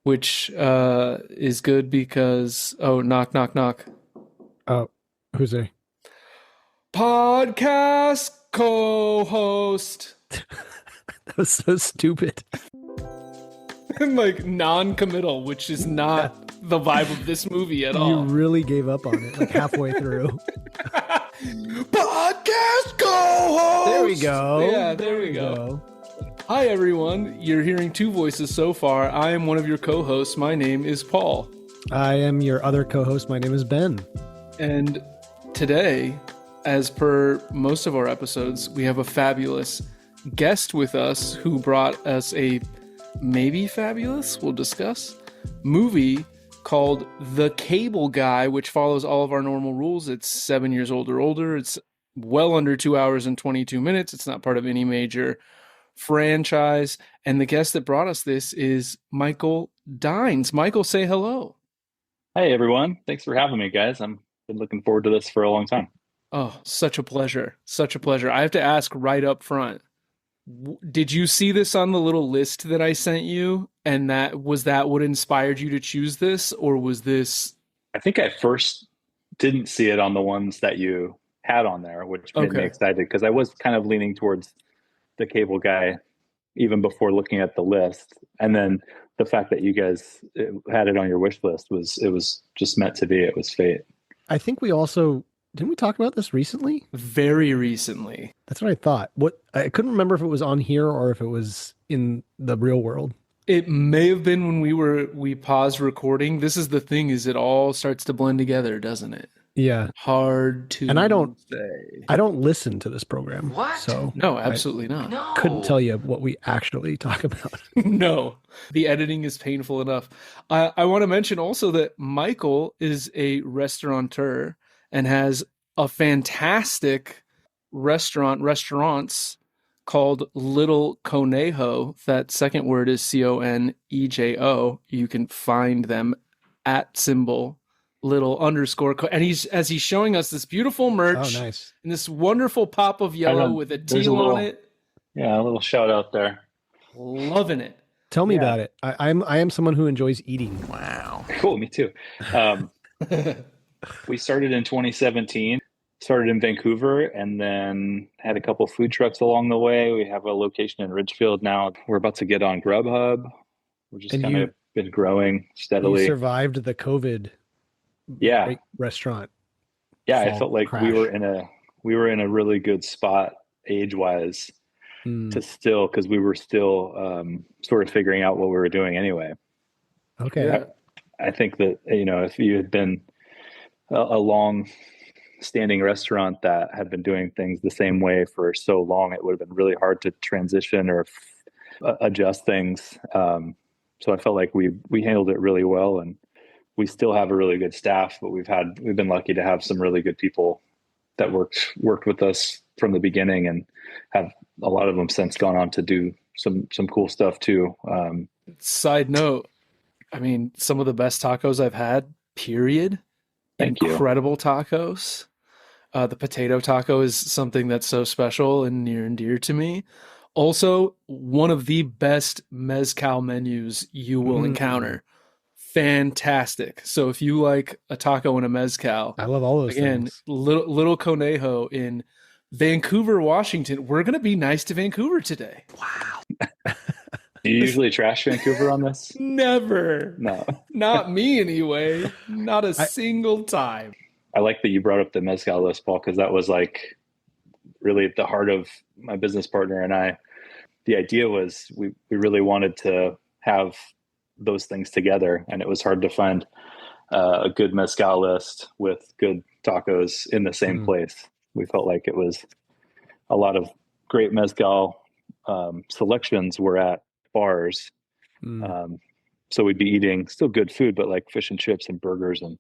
which is good because knock knock knock. Oh, who's there? Podcast co-host. That was so stupid. And like non-committal, which is not the vibe of this movie at You all. really gave up on it, like halfway through. Podcast co-host. There we go. Yeah, there we go. Hi everyone. You're hearing two voices so far. I am one of your co-hosts. My name is Paul. I am your other co-host. My name is Ben. And today, as per most of our episodes, we have a fabulous guest with us who brought us a maybe fabulous, we'll discuss, movie called The Cable Guy, which follows all of our normal rules. It's 7 years old or older. It's well under 2 hours and 22 minutes. It's not part of any major franchise. And the guest that brought us this is Mychal Dynes. Mychal, say hello. Hey everyone. Thanks for having me, guys. I've been looking forward to this for a long time. Oh, such a pleasure. Such a pleasure. I have to ask right up front. Did you see this on the little list that I sent you? And was that what inspired you to choose this? Or was this... I think I first didn't see it on the ones that you had on there, which made me excited because I was kind of leaning towards The Cable Guy even before looking at the list. And then the fact that you guys had it on your wish list was just meant to be. It was fate. I think we also... Didn't we talk about this recently? Very recently. That's what I thought. I couldn't remember if it was on here or if it was in the real world. It may have been when we paused recording. This is the thing, is it all starts to blend together, doesn't it? Yeah. Hard to And I don't say. listen to this program. What? So No, absolutely not. No. couldn't tell you what we actually talk about. No, the editing is painful enough. I want to mention also that Mychal is a restaurateur and has a fantastic restaurants called Little Conejo. That second word is Conejo. You can find them at symbol little underscore. And he's showing us this beautiful merch. Oh, nice. And this wonderful pop of yellow with a teal on it. Yeah, a little shout out there. Loving it. Tell me about it. I am someone who enjoys eating. Wow. Cool, me too. We started in 2017, started in Vancouver, and then had a couple food trucks along the way. We have a location in Ridgefield now. We're about to get on Grubhub. We're just kind of been growing steadily. You survived the COVID restaurant. Yeah, I felt like crash. we were in a really good spot age-wise to still, because we were still sort of figuring out what we were doing anyway. Okay. Yeah. I think that, if you had been a long standing restaurant that had been doing things the same way for so long, it would have been really hard to transition or adjust things. So I felt like we handled it really well, and we still have a really good staff, but we've been lucky to have some really good people that worked with us from the beginning, and have a lot of them since gone on to do some cool stuff too. Side note, I mean, some of the best tacos I've had, period. Thank you. Incredible tacos. The potato taco is something that's so special and near and dear to me. Also, one of the best mezcal menus you will encounter. Fantastic. So if you like a taco and a mezcal, I love all those things. Little Conejo in Vancouver, Washington. We're going to be nice to Vancouver today. Wow. Do you usually trash Vancouver on this? Never. No. Not me anyway. Not a single time. I like that you brought up the mezcal list, Paul, because that was like really at the heart of my business partner and I. The idea was we really wanted to have those things together, and it was hard to find a good mezcal list with good tacos in the same place. We felt like it was a lot of great mezcal selections were at bars. So we'd be eating still good food, but like fish and chips and burgers and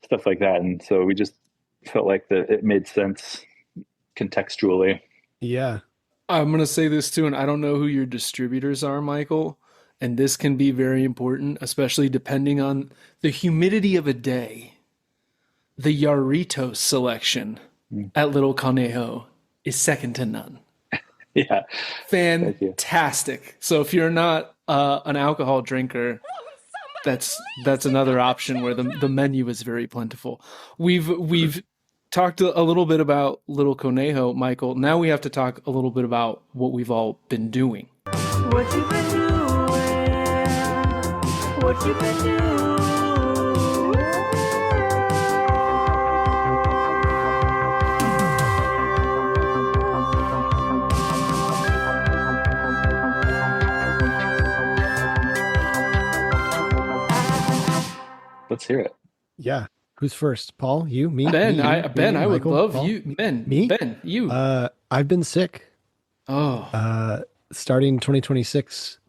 stuff like that. And so we just felt like that it made sense contextually. Yeah. I'm going to say this too, and I don't know who your distributors are, Mychal, and this can be very important, especially depending on the humidity of a day. The Yarritos selection at Little Conejo is second to none. Yeah. Fantastic. So if you're not an alcohol drinker, that's another option where the menu is very plentiful. We've talked a little bit about Little Conejo, Mychal. Now we have to talk a little bit about what we've all been doing. What you been doing? What you been doing? Let's hear it. Yeah. Who's first? Paul? You? Me? Ben, Me, you, Ben, me, I would Mychal, love Paul? you. Ben, Me? Ben, you. I've been sick. Oh, Starting 2026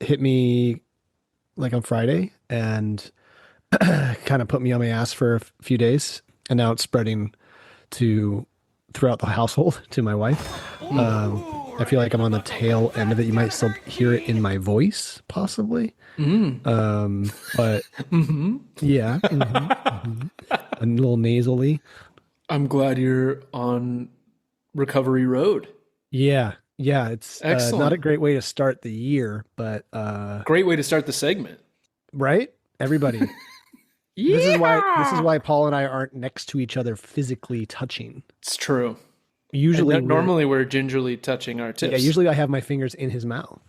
hit me like on Friday and kind of put me on my ass for a few days. And now it's spreading throughout the household to my wife. I feel like I'm on the tail end of it. You might still hear it in my voice, possibly. But yeah, a little nasally. I'm glad you're on recovery road. Yeah, it's Excellent. not a great way to start the year, but Great way to start the segment. right? Everybody. Yeah, This is why Paul and I aren't next to each other physically touching. it's true. Usually, Normally we're gingerly touching our tips. yeah, usually I have my fingers in his mouth.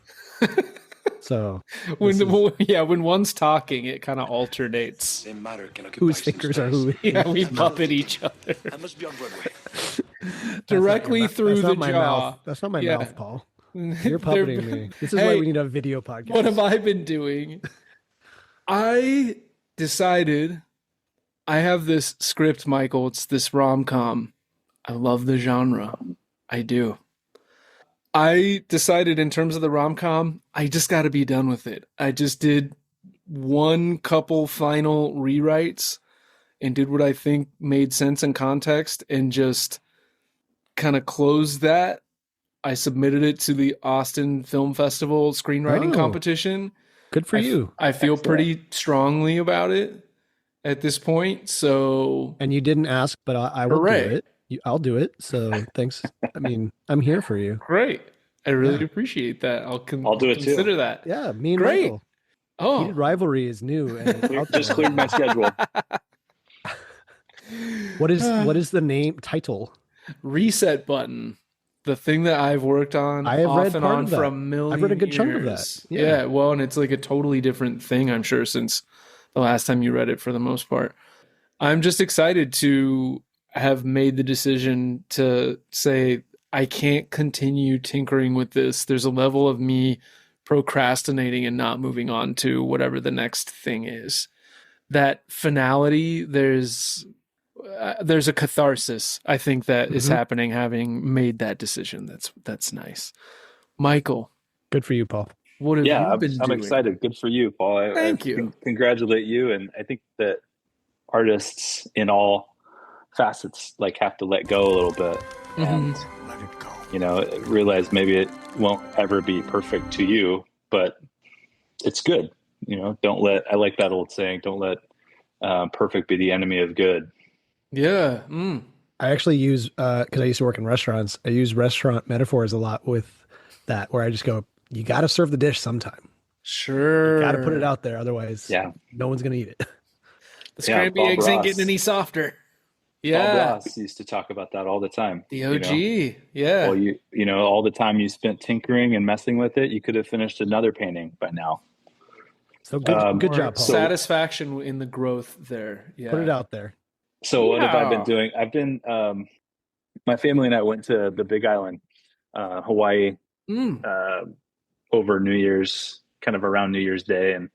So when one's talking, it kind of alternates. whose fingers are who? Yeah, we puppet each other I must be on Broadway. directly through That's the not my jaw. mouth. That's not my Yeah. mouth, Paul. You're puppeting me. This is why Hey, we need a video podcast. What have I been doing? I decided I have this script, Mychal. It's this rom-com. I love the genre. I do. I decided in terms of the rom-com, I just got to be done with it. I just did one couple final rewrites and did what I think made sense in context and just kind of closed that. I submitted it to the Austin Film Festival screenwriting Oh. competition. Good for you. I feel Excellent. pretty strongly about it at this point. So And you didn't ask, but I will Hooray. do it. I'll do it. So thanks. I mean, I'm here for you. great. I really Yeah. appreciate that. I'll do it too. consider that. Yeah, me and Great. Michael. Oh, Heated rivalry is new. And Just cleared my schedule. What is the name title? reset button. The thing that I've worked on I have off read and part on of that. for a million I've read a good chunk of that. years. Yeah. Yeah, well, and it's like a totally different thing, I'm sure, since the last time you read it for the most part. I'm just excited to have made the decision to say, I can't continue tinkering with this. There's a level of me procrastinating and not moving on to whatever the next thing is. That finality, there's a catharsis, I think, that is happening having made that decision. That's nice. Mychal, Good for you, Paul. what have Yeah, you been I'm doing? excited. Good for you, Paul. Thank you. Congratulate you. And I think that artists in all facets like have to let go a little bit and Let it go. realize maybe it won't ever be perfect to you, but it's good. I like that old saying, don't let perfect be the enemy of good. Yeah. I actually use because I used to work in restaurants. I use restaurant metaphors a lot with that, where I just go, "You got to serve the dish sometime. Sure. Got to put it out there, otherwise, Yeah. no one's gonna eat it." The scrambled Bob eggs ain't Ross. getting any softer. Bob Yeah. Ross used to talk about that all the time. The OG. Yeah. Well, all the time you spent tinkering and messing with it, you could have finished another painting by now. So good Or job, Paul. satisfaction in the growth there. Yeah. Put it out there. So what have I been Yeah. doing? I've been, my family and I went to the Big Island, Hawaii, over New Year's, kind of around New Year's Day. And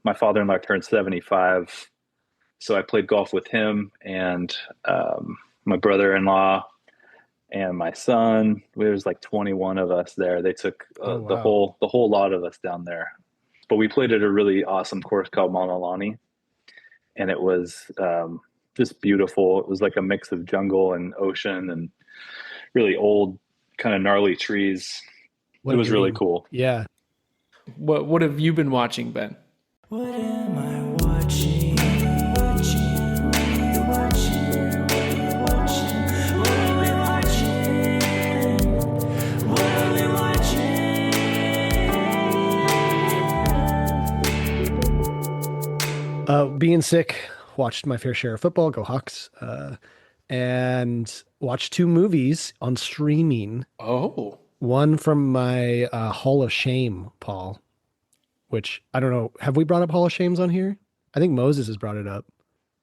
my father-in-law turned 75. So I played golf with him and my brother-in-law and my son. There was like 21 of us there. They took Oh, the wow. whole lot of us down there. But we played at a really awesome course called Mauna Lani. And it was just beautiful. It was like a mix of jungle and ocean and really old, kind of gnarly trees. What It a was really dream. cool. Yeah. What have you been watching, Ben? What am I watching? Watching, watching, watching. What are we watching? What are we watching? Being sick, watched my fair share of football, go Hawks, and watched 2 movies on streaming. Oh. One from my Hall of Shame, Paul, which I don't know. Have we brought up Hall of Shames on here? I think Moses has brought it up.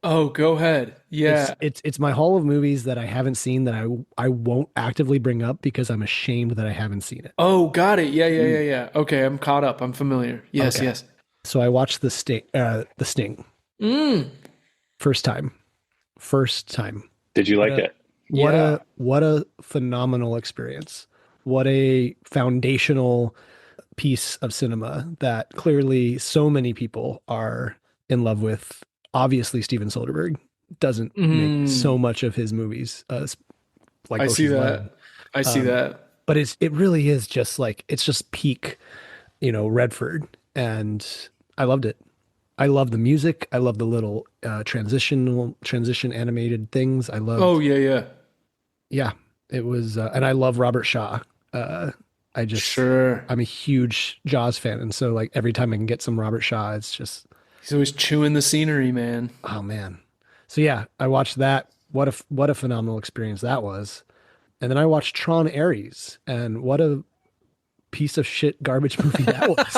Oh, go ahead. Yeah. It's my Hall of movies that I haven't seen that I won't actively bring up because I'm ashamed that I haven't seen it. Oh, got it. Yeah. Okay, I'm caught up. I'm familiar. Yes, Okay. yes. So I watched The Sting. The Sting. First time. Did you like it? What a phenomenal experience. What a foundational piece of cinema that clearly so many people are in love with. Obviously, Steven Soderbergh doesn't make so much of his movies like I see Ocean's that. 11. I see that. But it really is just like, it's just peak, Redford, and I loved it. I love the music. I love the little transition animated things. I love. Oh, yeah. Yeah, it was, and I love Robert Shaw. Sure. I'm a huge Jaws fan, and so like every time I can get some Robert Shaw, it's just, He's always chewing the scenery, man. oh man. So yeah, I watched that. What a phenomenal experience that was. And then I watched Tron Ares, and what a piece of shit garbage movie that was.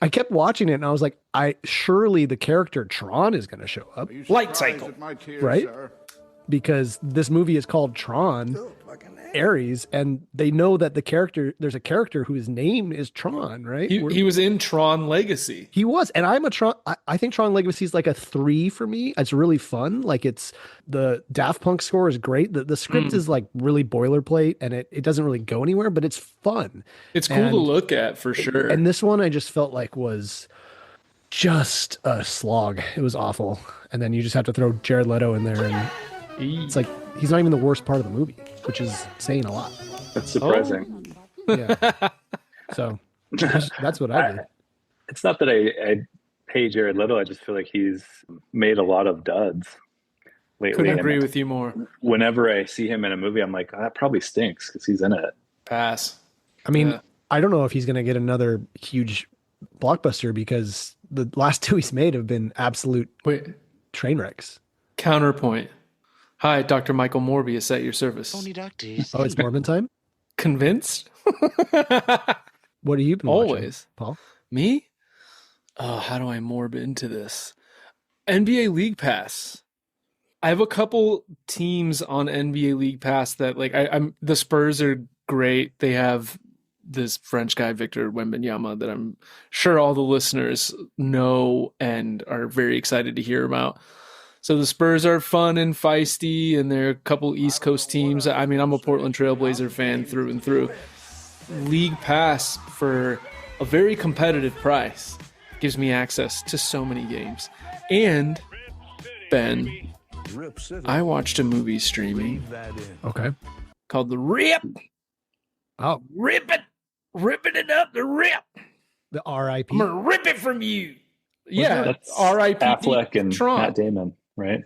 I kept watching it and I was like, surely the character Tron is going to show up, Light cycle. right? Because this movie is called Tron Ares, and they know that there's a character whose name is Tron, right? He was in Tron Legacy. He was, and I'm a Tron. I think Tron Legacy is like a 3 for me. It's really fun. Like, it's the Daft Punk score is great. The script is like really boilerplate, and it doesn't really go anywhere, but it's fun. It's cool to look at for sure. And this one I just felt like was just a slog. It was awful. And then you just have to throw Jared Leto in there, and it's like he's not even the worst part of the movie, which is saying a lot. That's surprising. Yeah. So that's what I did. It's not that I hate Jared Leto. I just feel like he's made a lot of duds lately. Couldn't agree with you more. Whenever I see him in a movie, I'm like, oh, that probably stinks because he's in it. Pass. I mean, I don't know if he's going to get another huge blockbuster because the last 2 he's made have been absolute train wrecks. Counterpoint. Hi, Dr. Michael Morbius at your service. Only doctors. Oh, it's Morbin time? Convinced? What have you been Always. watching, Paul? Me? Oh, how do I morb into this? NBA League Pass. I have a couple teams on NBA League Pass that I'm the Spurs are great. They have this French guy, Victor Wembanyama, that I'm sure all the listeners know and are very excited to hear about. So the Spurs are fun and feisty, and they're a couple East Coast teams. I mean, I'm a Portland Trailblazer fan through and through. League Pass for a very competitive price gives me access to so many games. And, Ben, I watched a movie streaming Okay. called The Rip. Oh, Ripping it up, The Rip. the RIP. I'm going to rip it from you. Yeah, That's R.I.P. Affleck and Tron. Matt Damon, right?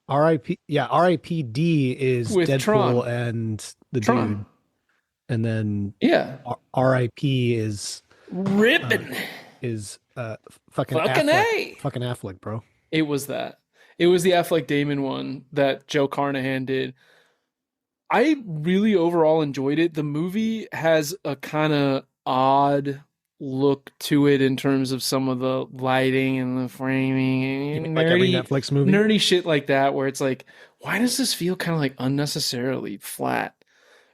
RIP. Yeah, RIPD is With Deadpool Tron. and the Tron. dude. And then Yeah. RIP is Ripping. fucking Fucking Affleck. A. Fucking Affleck, bro. It was that. It was the Affleck Damon one that Joe Carnahan did. I really overall enjoyed it. The movie has a kind of odd look to it in terms of some of the lighting and the framing and Like every Netflix movie. nerdy shit like that, where it's like, why does this feel kind of like unnecessarily flat?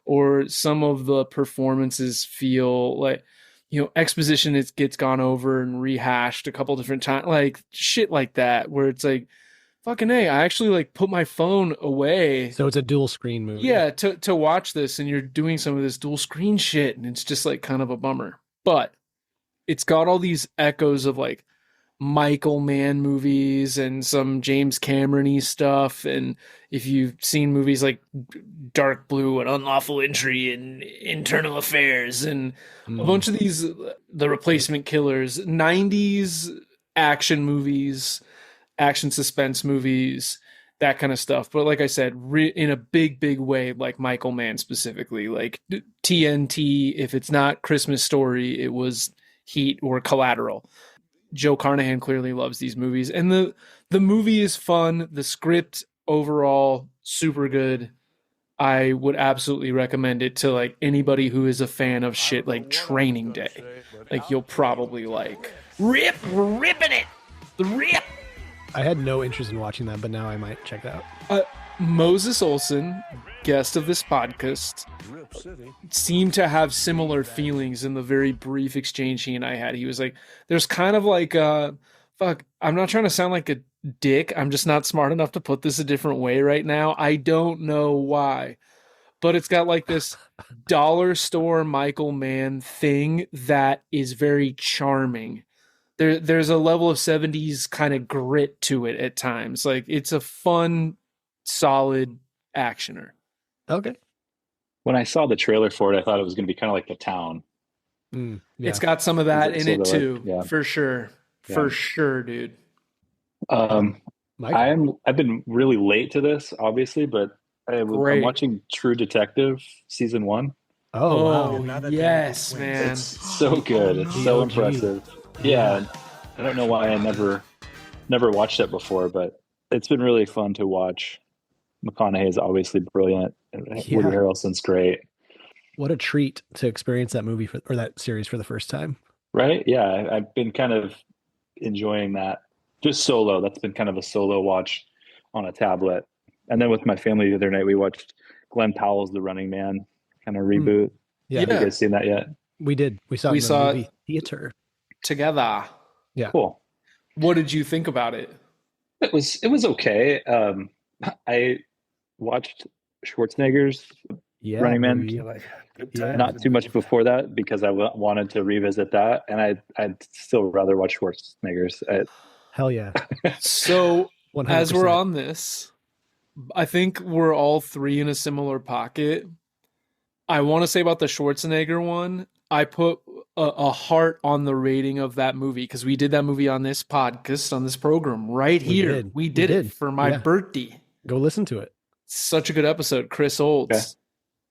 Or some of the performances feel like, exposition gets gone over and rehashed a couple different times, like shit like that, where it's like, fucking A, I actually like put my phone away. So it's a dual screen movie. Yeah, to watch this, and you're doing some of this dual screen shit, and it's just like kind of a bummer. But it's got all these echoes of like Mychal Mann movies and some James Cameron-y stuff. And if you've seen movies like Dark Blue and Unlawful Entry and Internal Affairs and a bunch of these, The Replacement Killers, 90s action movies, action suspense movies, that kind of stuff. But like I said, in a big way, like Michael Mann specifically, like TNT. If it's not Christmas Story, it was Heat or Collateral. Joe Carnahan clearly loves these movies, and the movie is fun. The script overall super good. I would absolutely recommend it to like anybody who is a fan of shit like Training Day. Like you'll probably like we're ripping it. The rip. I had no interest in watching that, but now I might check that out. Moses Olson, guest of this podcast, seemed to have similar feelings in the very brief exchange he and I had. He was like, there's kind of like fuck, I'm not trying to sound like a dick. I'm just not smart enough to put this a different way right now. I don't know why. But it's got like this dollar store Michael Mann thing that is very charming. There's a level of 70s kind of grit to it at times. Like it's a fun, solid actioner. Okay. When I saw the trailer for it, I thought it was going to be kind of like The Town. Yeah. It's got some of that in it too, yeah. for sure. Yeah. For sure, dude. Michael? I've been really late to this, obviously, but I'm Great. watching True Detective season 1. Oh, wow. Yes, man. It's so good. It's so OG. impressive. Yeah, I don't know why I never watched it before, but it's been really fun to watch. McConaughey is obviously brilliant. Yeah. Woody Harrelson's great. What a treat to experience that movie or that series for the first time. Right? Yeah, I've been kind of enjoying that. Just solo. That's been kind of a solo watch on a tablet. And then with my family the other night, we watched Glenn Powell's The Running Man kind of reboot. Yeah. Have you guys seen that yet? We did. We saw it in the movie theater. Together. Yeah. Cool. What did you think about it? It was okay. I watched Schwarzenegger's Yeah. Running Man. movie. Not too much before that because I wanted to revisit that, and I'd still rather watch Schwarzenegger's. Hell yeah. So 100%. as we're on this, I think we're all three in a similar pocket. I want to say about the Schwarzenegger one, I put a heart on the rating of that movie because we did that movie on this podcast, on this program right here. We did it for my birthday. Go listen to it. Such a good episode. Chris Olds. Okay.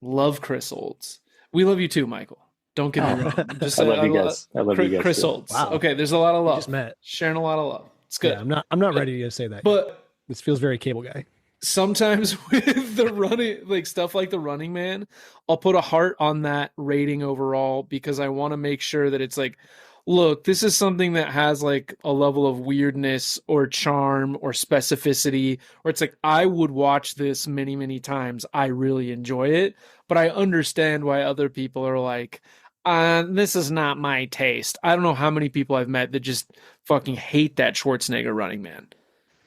Love Chris Olds. We love you too, Michael. Don't get me wrong. Just I love you guys. I love you guys. Chris too. Olds. Wow. Okay, there's a lot of We love. just met. Sharing a lot of love. It's good. Yeah, I'm not ready to say that. But this feels very Cable Guy. sometimes with the running, like stuff like the Running Man, I'll put a heart on that rating overall because I want to make sure that it's like, look, this is something that has like a level of weirdness or charm or specificity, or it's like, I would watch this many, many times. I really enjoy it, but I understand why other people are like, this is not my taste. I don't know how many people I've met that just fucking hate that Schwarzenegger Running Man.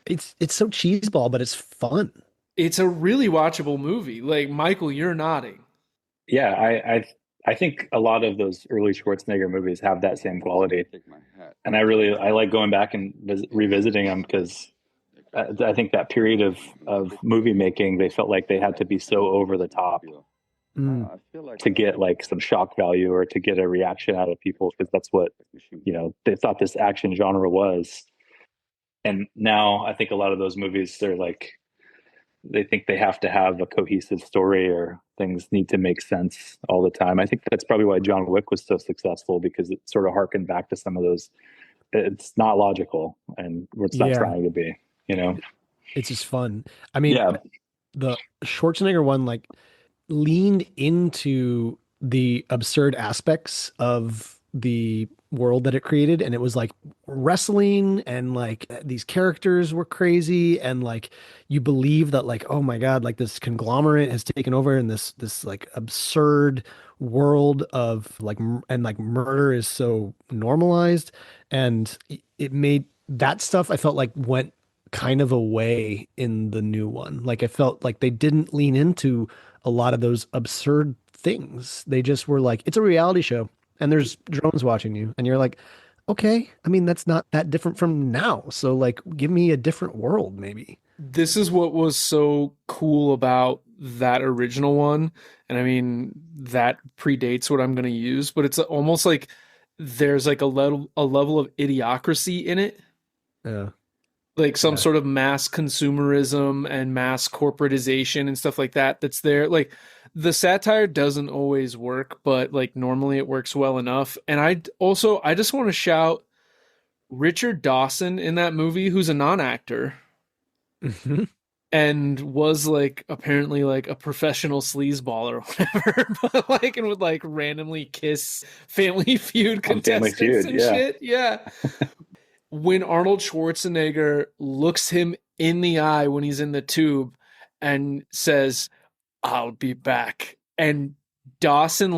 It's so cheeseball, but it's fun. It's a really watchable movie. Like, Michael, you're nodding. Yeah, I think a lot of those early Schwarzenegger movies have that same quality, and I like going back and revisiting them because I think that period of movie making, they felt like they had to be so over the top to get like some shock value or to get a reaction out of people because that's what they thought this action genre was. And now I think a lot of those movies, they're like, they think they have to have a cohesive story or things need to make sense all the time. I think that's probably why John Wick was so successful because it sort of harkened back to some of those. It's not logical and it's not trying to be, It's just fun. I mean, Yeah. the Schwarzenegger one like leaned into the absurd aspects of the world that it created, and it was like wrestling and like these characters were crazy, and like you believe that like, oh my god, like this conglomerate has taken over in this like absurd world of like and like murder is so normalized, and it made that stuff I felt like went kind of away in the new one. Like I felt like they didn't lean into a lot of those absurd things. They just were like, it's a reality show and there's drones watching you, and you're like, okay, I mean, that's not that different from now, so like give me a different world maybe. This is what was so cool about that original one, and I mean that predates what I'm going to use, but it's almost like there's like a level of idiocracy in it. Yeah. like some sort of mass consumerism and mass corporatization and stuff like that that's there. Like the satire doesn't always work, but like normally it works well enough. And I just want to shout Richard Dawson in that movie, who's a non-actor Mm-hmm. and was like apparently like a professional sleazeball or whatever, but like and would like randomly kiss Family Feud On Family contestants Feud, and yeah. shit. Yeah. When Arnold Schwarzenegger looks him in the eye when he's in the tube and says, "I'll be back," and Dawson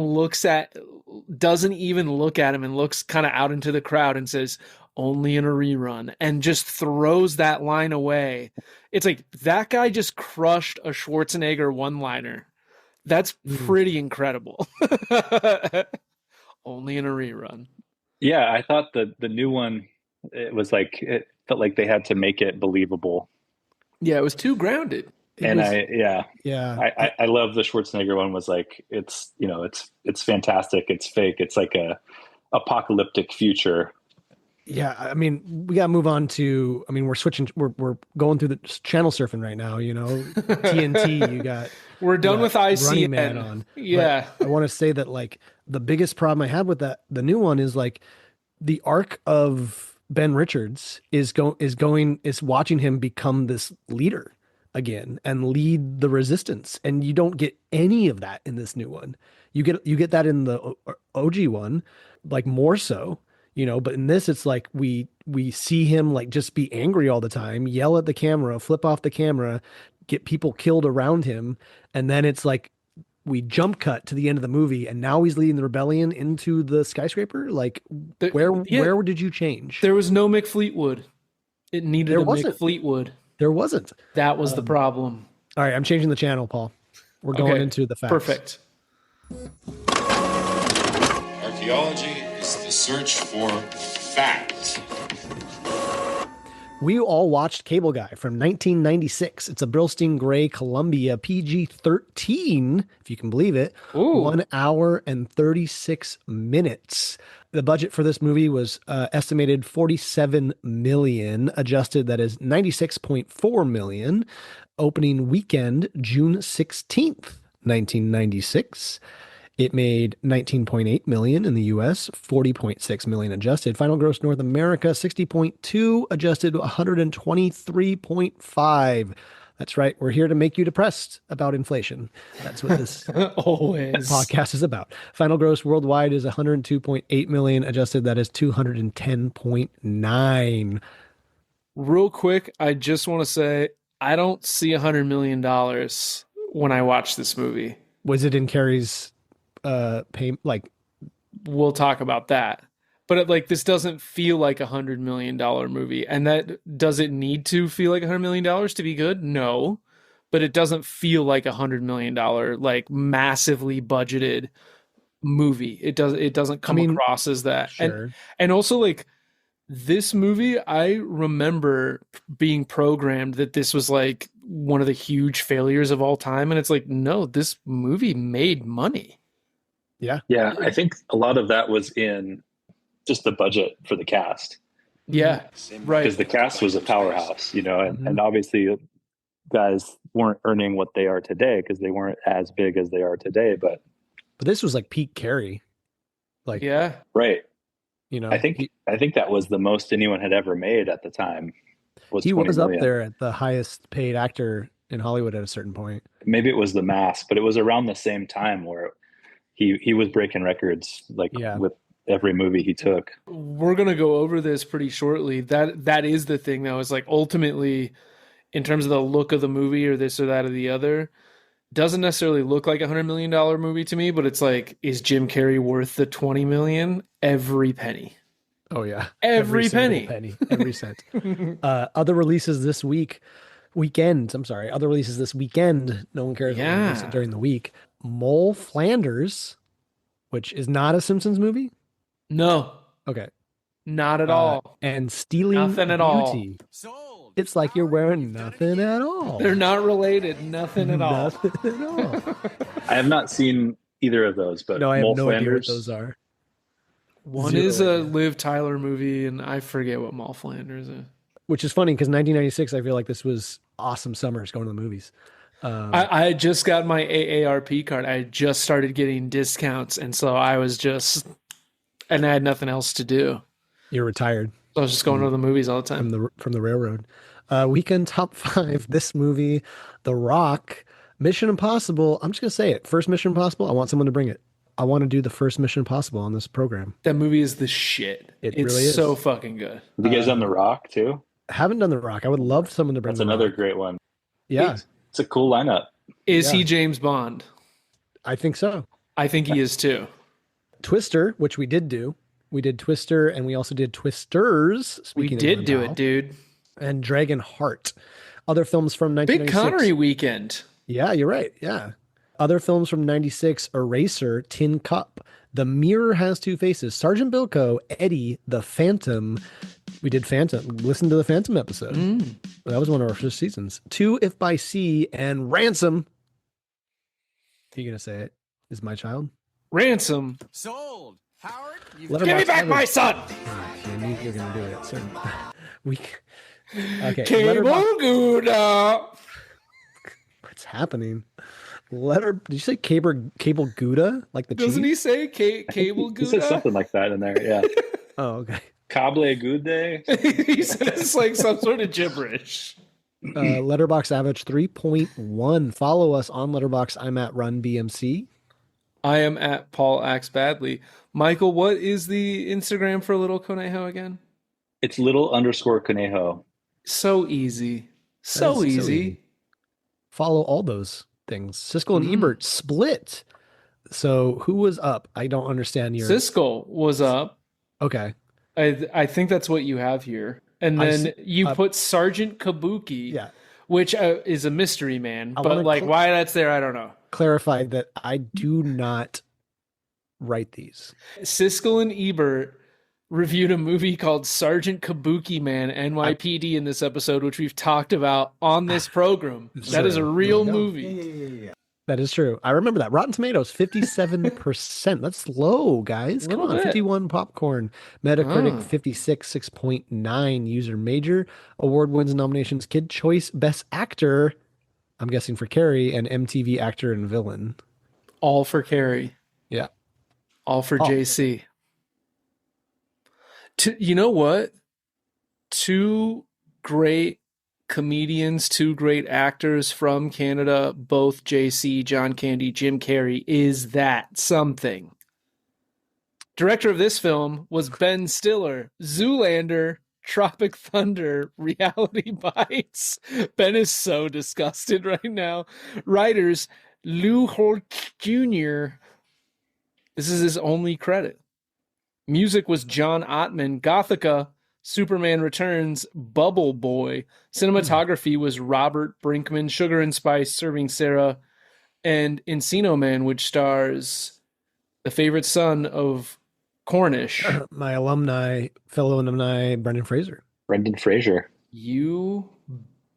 doesn't even look at him and looks kind of out into the crowd and says, "Only in a rerun," and just throws that line away. It's like that guy just crushed a Schwarzenegger one-liner. That's pretty incredible. Only in a rerun. Yeah, I thought the new one, it felt like they had to make it believable. Yeah, it was too grounded. I love the Schwarzenegger one. Was like, it's fantastic. It's fake. It's like a apocalyptic future. Yeah, I mean, we got to move on to. I mean, we're going through the channel surfing right now. You know, TNT. You got. We're done with Running Man ICN. on. Yeah, But I want to say that like the biggest problem I had with the new one is like the arc of Ben Richards is watching him become this leader again and lead the resistance, and you don't get any of that in this new one. You get that in the OG one, like more so. You know, but in this, it's like we see him like just be angry all the time, yell at the camera, flip off the camera, get people killed around him, and then it's like we jump cut to the end of the movie, and now he's leading the rebellion into the skyscraper. Like, where did you change? there was no Mick Fleetwood. It needed There a wasn't. Mick Fleetwood. There wasn't. That was the problem. All right, I'm changing the channel, Paul. We're going Okay, into the facts. Perfect. Archaeology is the search for fact. We all watched Cable Guy from 1996. It's a Burlstein Gray Columbia PG-13, if you can believe it. Ooh. 1 hour and 36 minutes. The budget for this movie was estimated 47 million, adjusted that is 96.4 million. Opening weekend, June 16th, 1996. It made 19.8 million in the US, 40.6 million adjusted. Final gross North America, 60.2, adjusted 123.5. That's right. We're here to make you depressed about inflation. That's what this Always. podcast is about. Final gross worldwide is 102.8 million adjusted. That is 210.9. Real quick, I just want to say I don't see $100 million when I watch this movie. Was it in Carrie's pay? Like, We'll talk about that. But this doesn't feel like $100 million movie. And that does it need to feel like $100 million to be good? No. But it doesn't feel like $100 million, like massively budgeted movie. It doesn't come across as that. sure. And also like this movie, I remember being programmed that this was like one of the huge failures of all time. And it's like, no, this movie made money. Yeah. Yeah, I think a lot of that was in just the budget for the cast, Yeah, right. because the cast was a powerhouse, and obviously guys weren't earning what they are today because they weren't as big as they are today. But this was like peak Carrie. Like, Yeah. right, you know, I think that was the most anyone had ever made at the time. he 20 was up million. there at the highest paid actor in Hollywood at a certain point. Maybe it was The Mask, but it was around the same time where he was breaking records with every movie he took. We're going to go over this pretty shortly. That is the thing though, is like ultimately in terms of the look of the movie or this or that or the other, doesn't necessarily look like $100 million movie to me, but it's like, is Jim Carrey worth the 20 million? Every penny. Oh yeah. Every single penny. every cent. Other releases this weekend. Other releases this weekend. No one cares. Yeah. What releases during the week. Mole Flanders, which is not a Simpsons movie. No, Okay. not at all. And Stealing Nothing at all. Beauty. It's like you're wearing nothing at all. They're not related. Nothing at all. Nothing at all. I have not seen either of those, but No, I have Mole no Flanders, idea what those are. One Zero is a idea. Liv Tyler movie, and I forget what Mall Flanders is. which is funny because 1996, I feel like this was awesome summers going to the movies. I had just got my AARP card. I had just started getting discounts, and so I had nothing else to do. You're retired. So I was just going to the movies all the time. From the railroad. Weekend top 5. This movie, The Rock, Mission Impossible. I'm just gonna say it. First Mission Impossible. I want someone to bring it. I want to do the first Mission Impossible on this program. That movie is the shit. It's really is so fucking good. Have you guys done The Rock too? Haven't done The Rock. I would love someone to bring. That's The another Rock. great one. Yeah, It's a cool lineup. Is he James Bond? I think so. I think he is too. Twister, which we did do. We did Twister, and we also did Twisters. We speaking of did do Mychal, it, dude. And Dragon Heart. Other films from Big 1996. Connery weekend. Yeah, you're right. Yeah. Other films from 96, Eraser, Tin Cup, The Mirror Has Two Faces, Sergeant Bilko, Eddie, The Phantom. We did Phantom. Listen to the Phantom episode. That was one of our first seasons. 2 If by Sea, and Ransom. Are you going to say it? Is my child? Ransom. Sold. Howard, you've Letterboxd Give me back Average. my son. I knew you were going to do it. So, okay. Cable Gouda. What's happening? Did you say cable Gouda? Like the Doesn't cheese? he say Cable He said Gouda? something like that in there. Yeah. Oh, okay. Cable Gude. He says like some sort of gibberish. Letterbox average 3.1. Follow us on Letterbox. I'm at Run BMC. I am at Paul Acts Badly. Michael, what is the Instagram for Little Conejo again? It's little_Conejo. So easy. So That is so easy. easy. Follow all those things. Siskel and Ebert split. So who was up? I don't understand your. Siskel was up. Okay. I think that's what you have here. And then you put Sergeant Kabuki, Yeah. which is a mystery man. I But wanna like why that's there, I don't know. Clarify that I do not write these. Siskel and Ebert reviewed a movie called Sergeant Kabuki Man NYPD in this episode, which we've talked about on this program. That is a real movie. That is true. I remember that. Rotten Tomatoes, 57%. That's low, guys. Come Little on. bit. 51 popcorn. Metacritic, 56, 6.9. User major. Award wins and nominations. Kid Choice Best Actor. I'm guessing for Carrie, and MTV Actor and Villain. All for Carrie. Yeah. All for JC. You know what? 2 great comedians, 2 great actors from Canada, both JC, John Candy, Jim Carrey. Is that something? Director of this film was Ben Stiller. Zoolander, Tropic Thunder, Reality Bites. Ben is so disgusted right now. Writers, Lou Holt Jr. This is his only credit. Music was John Ottman. Gothica, Superman Returns, Bubble Boy. Cinematography was Robert Brinkman. Sugar and Spice, Serving Sarah. And Encino Man, which stars the favorite son of Cornish. My fellow alumni, Brendan Fraser. Brendan Fraser. You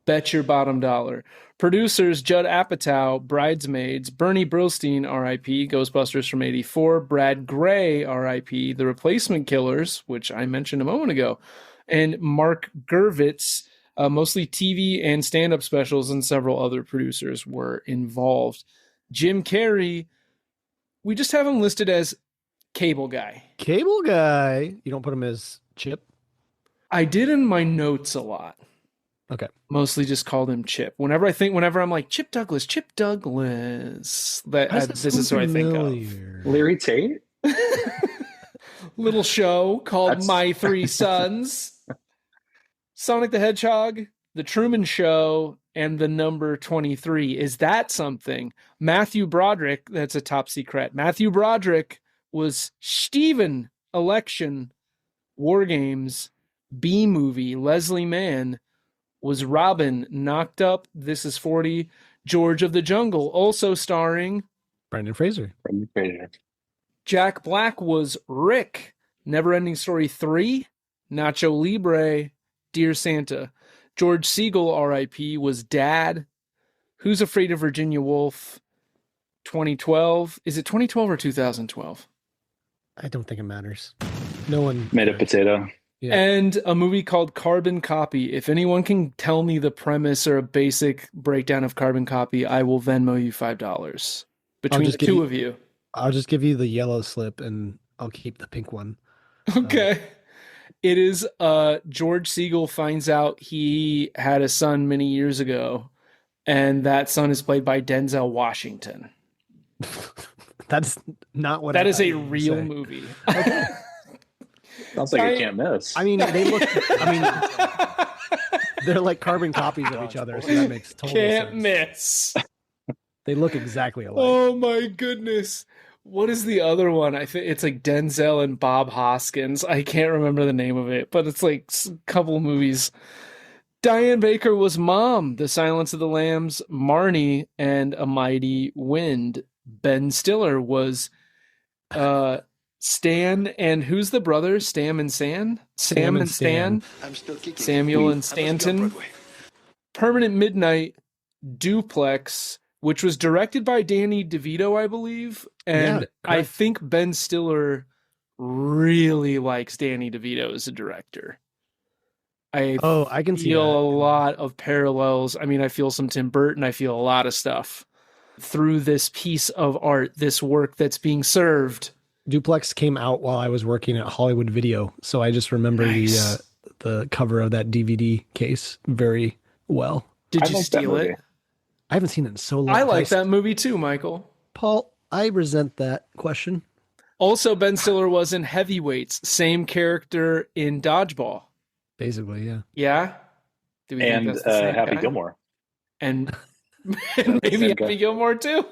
bet your bottom dollar. Producers, Judd Apatow, Bridesmaids, Bernie Brillstein, R.I.P., Ghostbusters from 84, Brad Gray, R.I.P., The Replacement Killers, which I mentioned a moment ago, and Mark Gervitz, mostly TV and stand-up specials, and several other producers were involved. Jim Carrey, we just have him listed as Cable Guy. Cable Guy. You don't put him as Chip? I did in my notes a lot. Okay. Mostly just called him Chip. Whenever I'm like Chip Douglas, this is what I think of. Larry Tate? Little show called My Three Sons, Sonic the Hedgehog, The Truman Show, and The Number 23. Is that something? Matthew Broderick, that's a top secret. Matthew Broderick was Steven, Election, War Games, B-Movie. Leslie Mann was Robin, Knocked Up, This Is 40, George of the Jungle, also starring Brendan Fraser. Brendan Fraser. Jack Black was Rick, Neverending Story 3, Nacho Libre, Dear Santa. George Siegel, R.I.P., was Dad. Who's Afraid of Virginia Woolf? 2012. Is it 2012 or 2012? I don't think it matters. No one. Made a potato. Yeah. And a movie called Carbon Copy. If anyone can tell me the premise or a basic breakdown of Carbon Copy, I will Venmo you $5 between the just give two you- of you. I'll just give you the yellow slip and I'll keep the pink one. Okay. It is George Siegel finds out he had a son many years ago, and that son is played by Denzel Washington. That's not what That I is thought a you were gonna real say. movie. Sounds like I can't miss. I mean, they look. I mean, they're like carbon copies of each other, so that makes total Can't sense. miss. They look exactly alike. Oh my goodness. What is the other one? I think it's like Denzel and Bob Hoskins. I can't remember the name of it, but it's like a couple movies. Diane Baker was Mom, The Silence of the Lambs, Marnie, and A Mighty Wind. Ben Stiller was Stan, and who's the brother? Sam and Stan? Sam and Stan? I'm still kicking. Samuel and Stanton. Permanent Midnight, Duplex, which was directed by Danny DeVito, I believe. And Yeah, I correct. think Ben Stiller really likes Danny DeVito as a director. I I can see feel that. a lot of parallels. I mean, I feel some Tim Burton. I feel a lot of stuff through this piece of art, this work that's being served. Duplex came out while I was working at Hollywood Video, so I just remember Nice. the cover of that DVD case very well. Did I you like that steal it? movie. I haven't seen it in so long. I like that movie too, Michael. Paul, I resent that question. Also, Ben Stiller was in Heavyweights, same character in Dodgeball. Basically, yeah. Yeah? Do we think And that's the same Happy guy? Gilmore. And maybe same guy. Happy Gilmore too.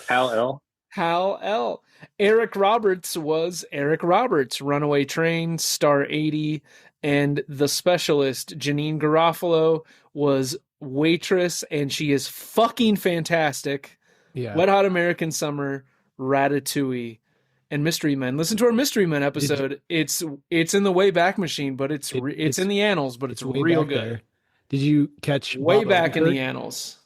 Hal L. Hal L. Eric Roberts was Eric Roberts, Runaway Train, Star 80, and The Specialist. Janine Garofalo was Waitress, and she is fucking fantastic. Yeah. Wet Hot American Summer, Ratatouille, and Mystery Men. Listen to our Mystery Men episode. It's in the Wayback Machine, but it's in the annals, but it's way real back good. there. Did you catch Way Bob back in the Odenkirk? annals.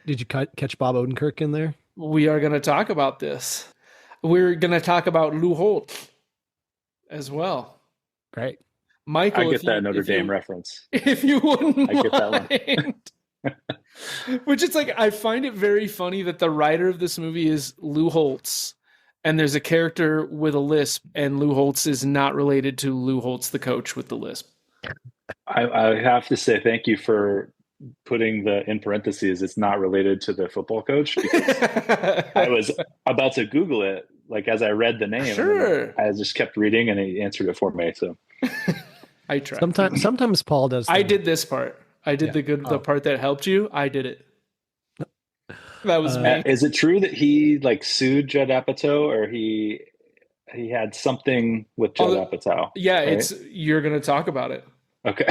Did you catch Bob Odenkirk in there? We are going to talk about this. We're going to talk about Lou Holtz as well. Great. Michael, I get if that you- Notre if you- Dame reference. If you wouldn't I get that one. mind. Which it's like, I find it very funny that the writer of this movie is Lou Holtz, and there's a character with a lisp, and Lou Holtz is not related to Lou Holtz, the coach with the lisp. I have to say thank you for putting the in parentheses. It's not related to the football coach because I was about to Google it, like as I read the name. and Sure. I just kept reading, and he answered it for me. So I tried. Sometimes Paul does. I things. did this part. I did Yeah. the part that helped you. I did it. That was me. is it true that he like sued Judd Apatow, or he had something with Judd Oh, Apatow? Yeah, right? you're gonna talk about it. Okay.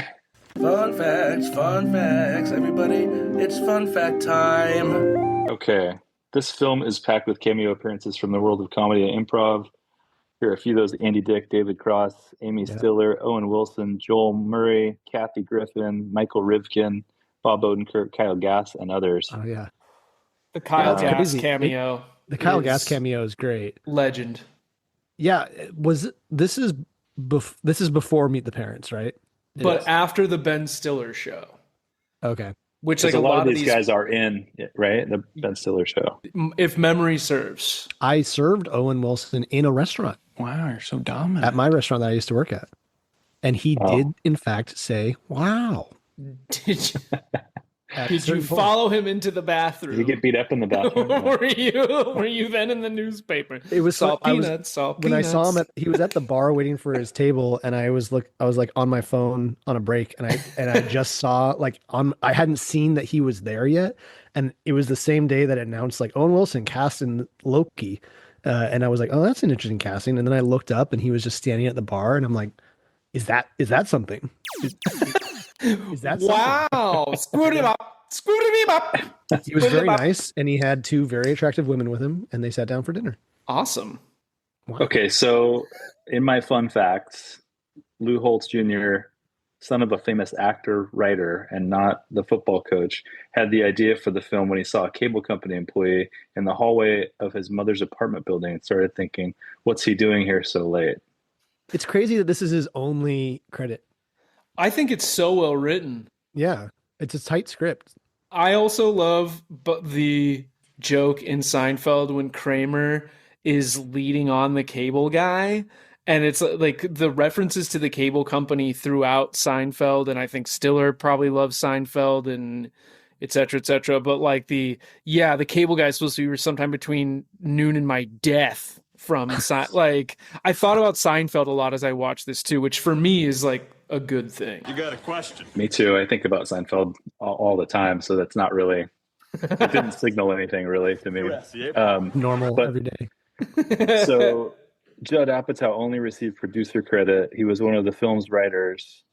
Fun facts, everybody. It's fun fact time. Okay. This film is packed with cameo appearances from the world of comedy and improv. Here are a few of those: Andy Dick, David Cross, Amy Stiller, Owen Wilson, Joel Murray, Kathy Griffin, Michael Rivkin, Bob Odenkirk, Kyle Gass, and others. Oh yeah. The Kyle That's Gass crazy. cameo. The Kyle is Gass cameo is great. Legend. Yeah. This is before Meet the Parents, right? But after the Ben Stiller show, Okay. which Because like a lot of these guys are in it, right? The Ben Stiller show. if memory serves. I served Owen Wilson in a restaurant Wow, you're so dominant. at my restaurant that I used to work at. And he Oh. did, in fact, say, wow. Did you, at did you certain points. follow him into the bathroom? Did you get beat up in the bathroom? were you then in the newspaper? It was salt I was- peanuts, salt When I peanuts. saw him he was at the bar waiting for his table, and I was like on my phone on a break, and I just saw I hadn't seen that he was there yet, and it was the same day that it announced like Owen Wilson cast in Loki, and I was like, oh, that's an interesting casting, and then I looked up and he was just standing at the bar, and I'm like, is that something? Is that something? Wow, screwed him up. He was very nice, and he had two very attractive women with him, and they sat down for dinner. Awesome. Okay, so in my fun facts, Lou Holtz Jr., son of a famous actor, writer, and not the football coach, had the idea for the film when he saw a cable company employee in the hallway of his mother's apartment building and started thinking, what's he doing here so late? It's crazy that this is his only credit. I think it's so well written. Yeah, it's a tight script. I also love the joke in Seinfeld when Kramer is leading on the cable guy. And it's like the references to the cable company throughout Seinfeld. And I think Stiller probably loves Seinfeld and et cetera, et cetera. But like the cable guy is supposed to be sometime between noon and my death from like, I thought about Seinfeld a lot as I watched this too, which for me is like a good thing. You got a question? Me too. I think about Seinfeld all the time, so that's not really. It didn't signal anything really to me. Normal but- every day. So Judd Apatow only received producer credit. He was one of the film's writers.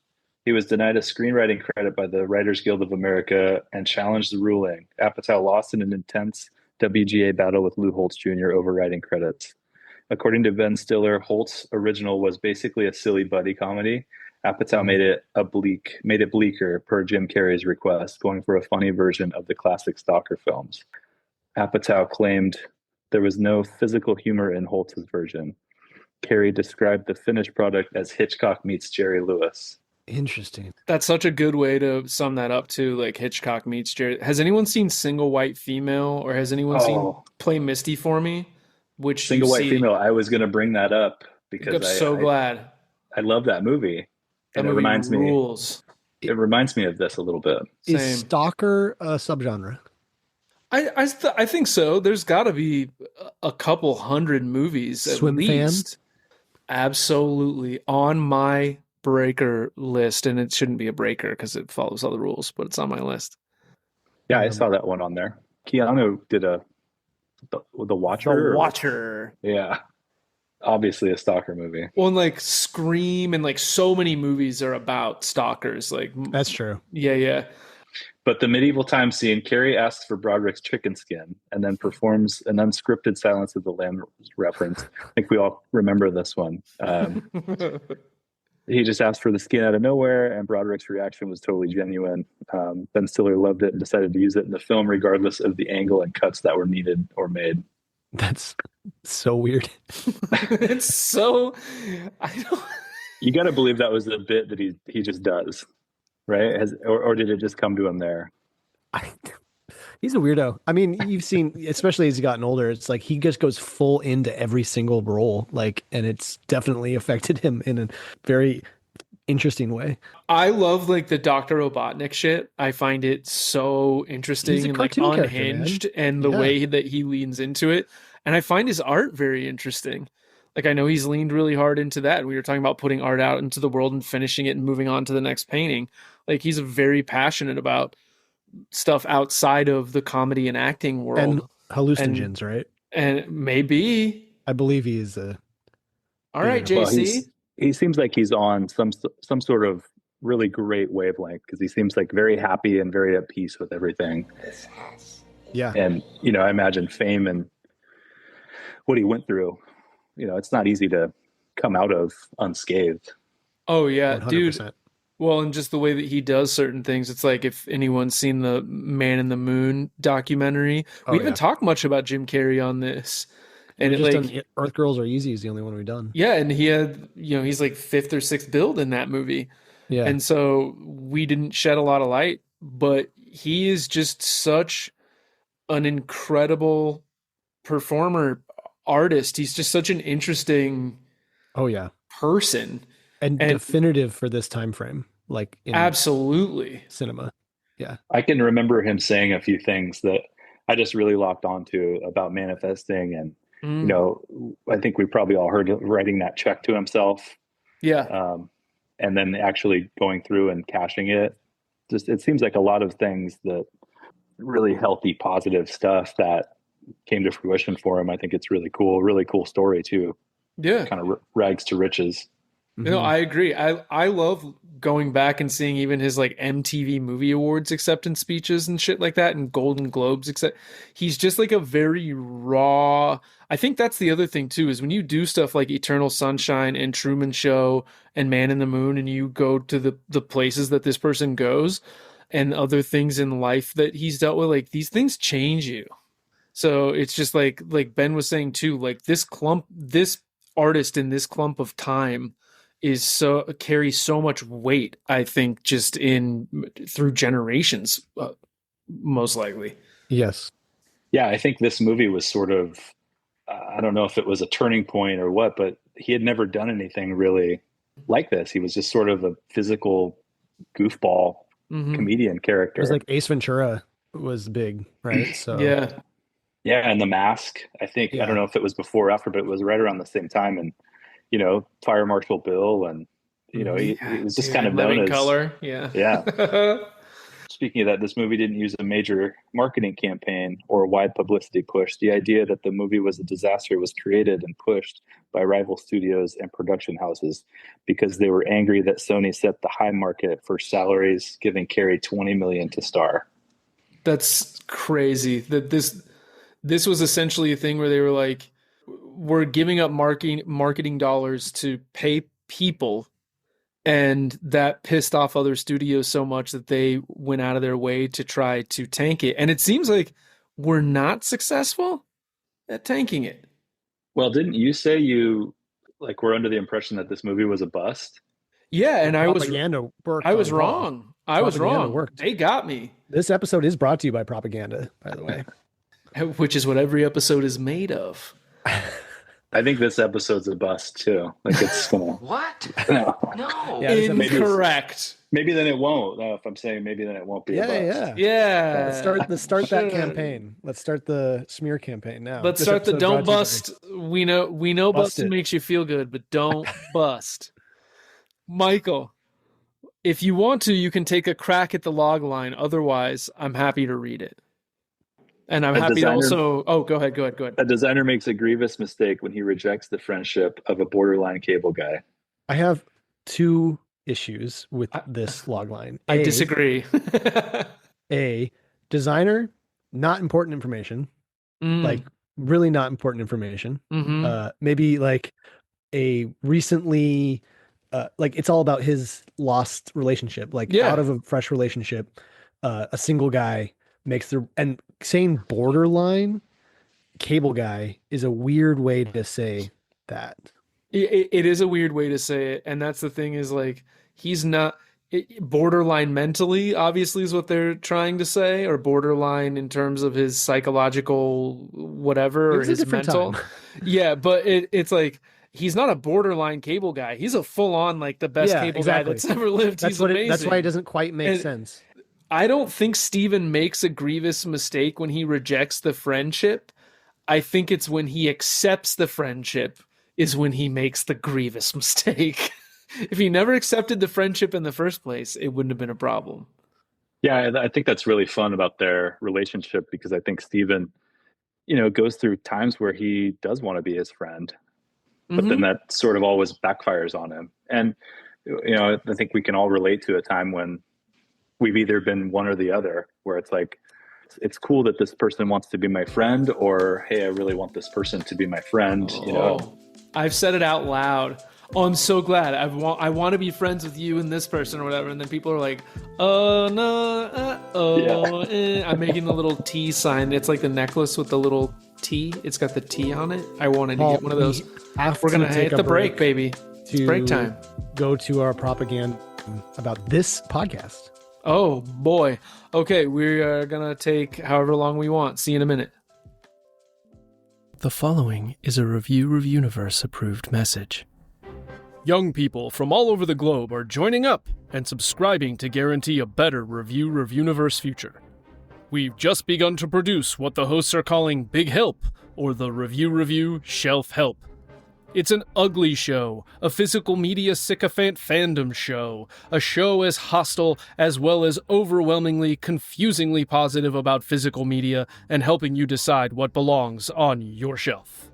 He was denied a screenwriting credit by the Writers Guild of America and challenged the ruling. Apatow lost in an intense WGA battle with Lou Holtz Jr. over writing credits. According to Ben Stiller, Holt's original was basically a silly buddy comedy. Apatow made it bleaker per Jim Carrey's request, going for a funny version of the classic Stalker films. Apatow claimed there was no physical humor in Holtz's version. Carrey described the finished product as Hitchcock meets Jerry Lewis. Interesting. That's such a good way to sum that up too. Like Hitchcock meets Jerry. Has anyone seen Single White Female, or has anyone seen Play Misty for Me? Which Single White Female. I was going to bring that up because I'm so glad. I love that movie. That and movie it reminds rules. me. It reminds me of this a little bit. Same. Is Stalker a subgenre? I think so. There's got to be a couple hundred movies at Swim least. Absolutely on my breaker list, and it shouldn't be a breaker because it follows all the rules, but it's on my list. Yeah, I saw that one on there. Keanu did the Watcher. The Watcher. Yeah, obviously a stalker movie. Well, and like Scream and like so many movies are about stalkers. Like That's true. Yeah. But the medieval time scene, Carrey asks for Broderick's chicken skin and then performs an unscripted Silence of the Lambs reference. I think we all remember this one. He just asked for the skin out of nowhere, and Broderick's reaction was totally genuine. Ben Stiller loved it and decided to use it in the film regardless of the angle and cuts that were needed or made. That's so weird. It's so I don't. You got to believe that was the bit that he just does, right? Or did it just come to him there? He's a weirdo. I mean, you've seen, especially as he's gotten older, it's like he just goes full into every single role, and it's definitely affected him in a very interesting way. I love like the Dr. Robotnik shit. I find it so interesting and like unhinged, and the way that he leans into it. And I find his art very interesting. Like I know he's leaned really hard into that. We were talking about putting art out into the world and finishing it and moving on to the next painting. Like he's very passionate about stuff outside of the comedy and acting world. And hallucinogens, right? And maybe. I believe he is a... All right, JC. Well, he seems like he's on some sort of really great wavelength because he seems like very happy and very at peace with everything. Yeah. And, I imagine fame and what he went through, it's not easy to come out of unscathed. Oh, yeah, 100%. dude. Well, and just the way that he does certain things, it's like if anyone's seen the Man in the Moon documentary, we haven't talked much about Jim Carrey on this. And We've just done Earth Girls Are Easy is the only one we've done. Yeah, and he had, he's like 5th or 6th build in that movie. Yeah. And so we didn't shed a lot of light, but he is just such an incredible performer, artist. He's just such an interesting person. And definitive for this time frame, like in absolutely cinema. Yeah. I can remember him saying a few things that I just really locked onto about manifesting. And, I think we probably all heard him writing that check to himself. Yeah. And then actually going through and cashing it. Just, it seems like a lot of things that really healthy, positive stuff that came to fruition for him. I think it's really cool story too. Yeah. Kind of rags to riches. No, I agree. I love going back and seeing even his like MTV Movie Awards acceptance speeches and shit like that, and Golden Globes. He's just like a very raw. I think that's the other thing too, is when you do stuff like Eternal Sunshine and Truman Show and Man in the Moon, and you go to the places that this person goes and other things in life that he's dealt with, like these things change you. So it's just like Ben was saying too, like this artist in this clump of time carries so much weight, I think, just through generations, most likely. Yes. Yeah, I think this movie was sort of, I don't know if it was a turning point or what, but he had never done anything really like this. He was just sort of a physical goofball comedian character. It was like Ace Ventura was big, right? So Yeah. Yeah, and The Mask, I think, I don't know if it was before or after, but it was right around the same time. And, Fire Marshal Bill, and, he was just kind of known as... Color, yeah. Yeah. Speaking of that, this movie didn't use a major marketing campaign or a wide publicity push. The idea that the movie was a disaster was created and pushed by rival studios and production houses because they were angry that Sony set the high market for salaries, giving Carey $20 million to star. That's crazy. That this was essentially a thing where they were like, we're giving up marketing dollars to pay people. And that pissed off other studios so much that they went out of their way to try to tank it. And it seems like we're not successful at tanking it. Well, didn't you say you were under the impression that this movie was a bust? Yeah, and I was wrong. I was wrong. Worked. They got me. This episode is brought to you by propaganda, by the way. Which is what every episode is made of. I think this episode's a bust too. It's gonna... What? No. No. Incorrect. Maybe then it won't. No, if I'm saying maybe then it won't be a bust. Yeah. Let's start that campaign. Let's start the smear campaign now. Let's start the don't bust. We know busting makes you feel good, but don't bust. Michael, if you want to, you can take a crack at the log line. Otherwise, I'm happy to read it. And I'm happy to also... Oh, go ahead. A designer makes a grievous mistake when he rejects the friendship of a borderline cable guy. I have two issues with this logline. I disagree. A, designer, not important information. Like, really not important information. Maybe like a recently... it's all about his lost relationship. Out of a fresh relationship, a single guy makes and saying borderline cable guy is a weird way to say that. It is a weird way to say it. And that's the thing is he's not borderline mentally, obviously is what they're trying to say, or borderline in terms of his psychological, whatever, or his mental. Yeah. But it's he's not a borderline cable guy. He's a full on, the best cable guy that's ever lived. He's amazing. That's why it doesn't quite make sense. I don't think Steven makes a grievous mistake when he rejects the friendship. I think it's when he accepts the friendship is when he makes the grievous mistake. If he never accepted the friendship in the first place, it wouldn't have been a problem. Yeah, I think that's really fun about their relationship because I think Steven, goes through times where he does want to be his friend, but then that sort of always backfires on him. And, I think we can all relate to a time when we've either been one or the other, where it's cool that this person wants to be my friend, or, hey, I really want this person to be my friend. I've said it out loud. Oh, I'm so glad. I want to be friends with you and this person or whatever. And then people are like, oh, no, I'm making the little T sign. It's like the necklace with the little T. It's got the T on it. I wanted to get one of those. We're going to hit the break, baby. It's break time. Go to our propaganda about this podcast. Oh, boy. Okay, we are going to take however long we want. See you in a minute. The following is a Reviewuniverse approved message. Young people from all over the globe are joining up and subscribing to guarantee a better Reviewuniverse future. We've just begun to produce what the hosts are calling Big Help, or the Review Shelf Help. It's an ugly show, a physical media sycophant fandom show, a show as hostile as well as overwhelmingly, confusingly positive about physical media and helping you decide what belongs on your shelf.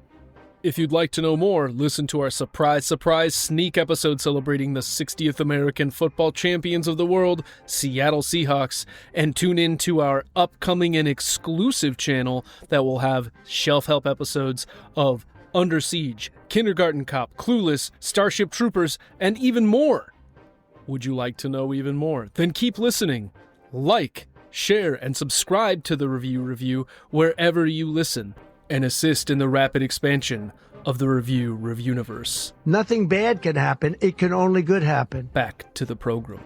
If you'd like to know more, listen to our surprise sneak episode celebrating the 60th American football champions of the world, Seattle Seahawks, and tune in to our upcoming and exclusive channel that will have shelf help episodes of Under Siege, Kindergarten Cop, Clueless, Starship Troopers, and even more. Would you like to know even more? Then keep listening. Like, share, and subscribe to the Review wherever you listen, and assist in the rapid expansion of the Reviewniverse. Nothing bad can happen. It can only good happen. Back to the program.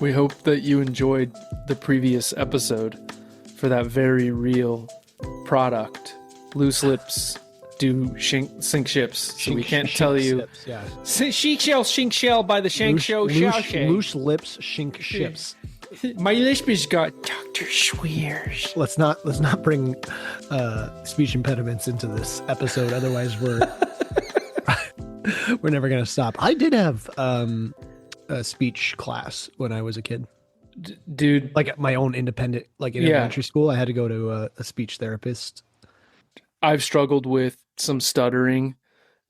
We hope that you enjoyed the previous episode for that very real product. Loose lips do sink ships, so we can't tell you. Yeah. She shell, shink shell by the shank show, Loose lips, shink ships. My lisp has got Dr. Sweers. Let's not bring speech impediments into this episode. Otherwise, we're we're never gonna stop. I did have a speech class when I was a kid. Dude, Like my own independent, like in elementary school, I had to go to a speech therapist. I've struggled with some stuttering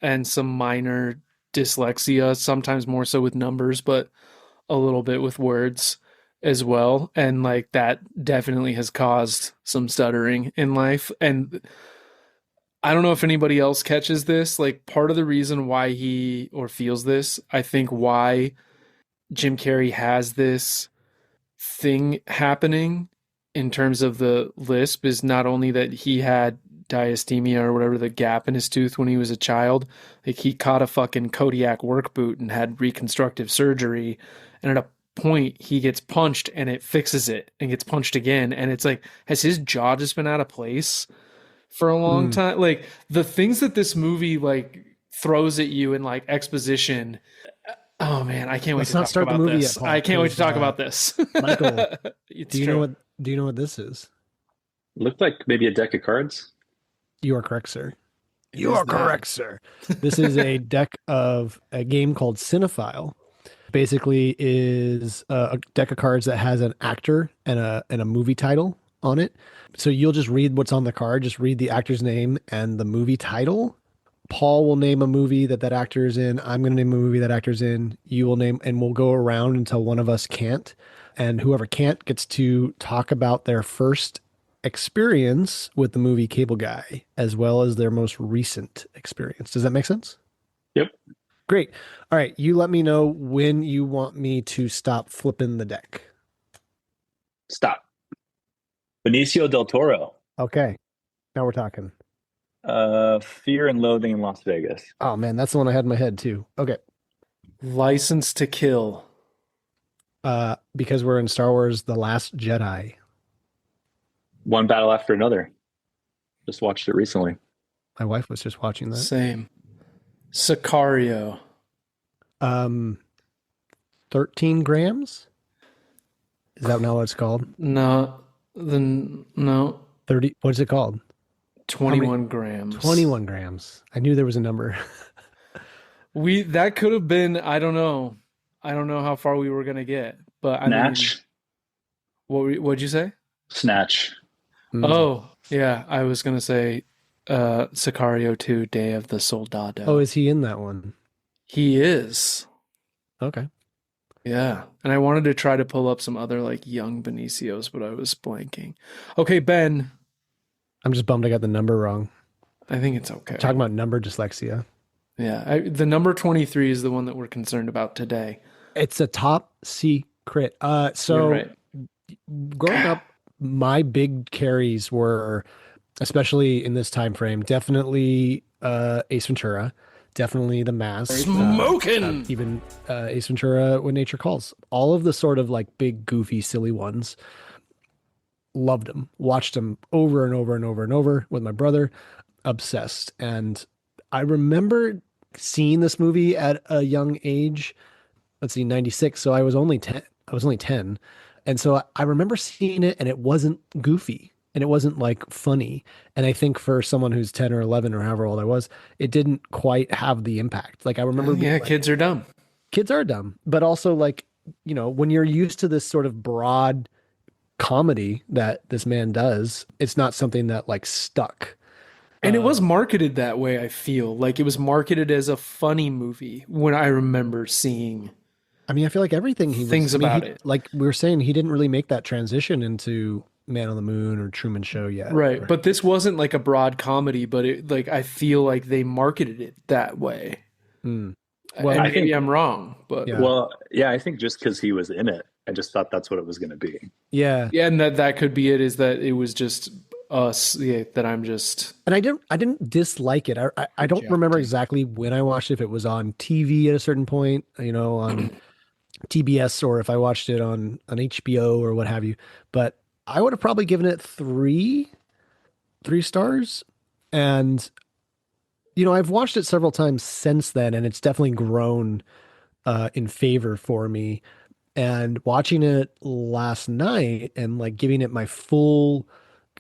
and some minor dyslexia, sometimes more so with numbers, but a little bit with words as well. And like that definitely has caused some stuttering in life. And I don't know if anybody else catches this. Like part of the reason why he or feels this, I think why Jim Carrey has this thing happening in terms of the lisp is not only that he had diasthenia or whatever, the gap in his tooth when he was a child. Like he caught a fucking Kodiak work boot and had reconstructive surgery, and at a point he gets punched and it fixes it and gets punched again, and it's like, has his jaw just been out of place for a long time? Like the things that this movie like throws at you in like exposition. Oh man, I can't wait to talk about this. I can't wait to talk about this. Michael, do you know what this is? Looked like maybe a deck of cards. You are correct, sir. You are correct, sir. This is a deck of a game called Cinephile. Basically is a deck of cards that has an actor and a movie title on it. So you'll just read what's on the card, just read the actor's name and the movie title. Paul will name a movie that actor is in. I'm going to name a movie that actor's in. You will name, and we'll go around until one of us can't. And whoever can't gets to talk about their first experience with the movie Cable Guy, as well as their most recent experience. Does that make sense? Yep. Great. All right. You let me know when you want me to stop flipping the deck. Stop. Benicio del Toro. Okay. Now we're talking. Fear and Loathing in Las Vegas. Oh man, that's the one I had in my head too. Okay. License to Kill. Because we're in Star Wars The Last Jedi. One Battle After Another. Just watched it recently. My wife was just watching that. Same. Sicario. 13 grams? Is that not what it's called? No. 30. What's it called? 21 grams. 21 grams. I knew there was a number. That could have been, I don't know how far we were going to get, but Snatch. What'd you say? Snatch. Oh, yeah. I was going to say Sicario 2, Day of the Soldado. Oh, is he in that one? He is. Okay. Yeah. And I wanted to try to pull up some other like young Benicios, but I was blanking. Okay, Ben. I'm just bummed I got the number wrong. I think it's okay. Talking about number dyslexia. Yeah. The number 23 is the one that we're concerned about today. It's a top secret. So You're right. Growing up, my big carries were, especially in this time frame, definitely Ace Ventura, definitely The Mask, Smoking. even Ace Ventura: When Nature Calls. All of the sort of like big, goofy, silly ones. Loved them. Watched them over and over and over and over with my brother. Obsessed. And I remember seeing this movie at a young age. Let's see, 96. So I was only 10. And so I remember seeing it and it wasn't goofy and it wasn't like funny. And I think for someone who's 10 or 11 or however old I was, it didn't quite have the impact. Like I remember being like, kids are dumb. Kids are dumb. But also like, you know, when you're used to this sort of broad comedy that this man does, it's not something that like stuck. And it was marketed that way, I feel. Like it was marketed as a funny movie when I remember seeing. I mean, I feel like everything about it. Like we were saying, he didn't really make that transition into Man on the Moon or Truman Show yet. Right. But this wasn't like a broad comedy, but it like I feel like they marketed it that way. Well, and maybe I'm wrong, but Yeah. Well, yeah, I think just because he was in it, I just thought that's what it was going to be. Yeah. yeah, and that could be it. Is that it was just us, yeah, that I'm just And I didn't dislike it. I don't remember projecting. exactly when I watched it, if it was on TV at a certain point, on TBS, or if I watched it on HBO or what have you. But I would have probably given it three stars. And I've watched it several times since then, and it's definitely grown in favor for me. And watching it last night and like giving it my full,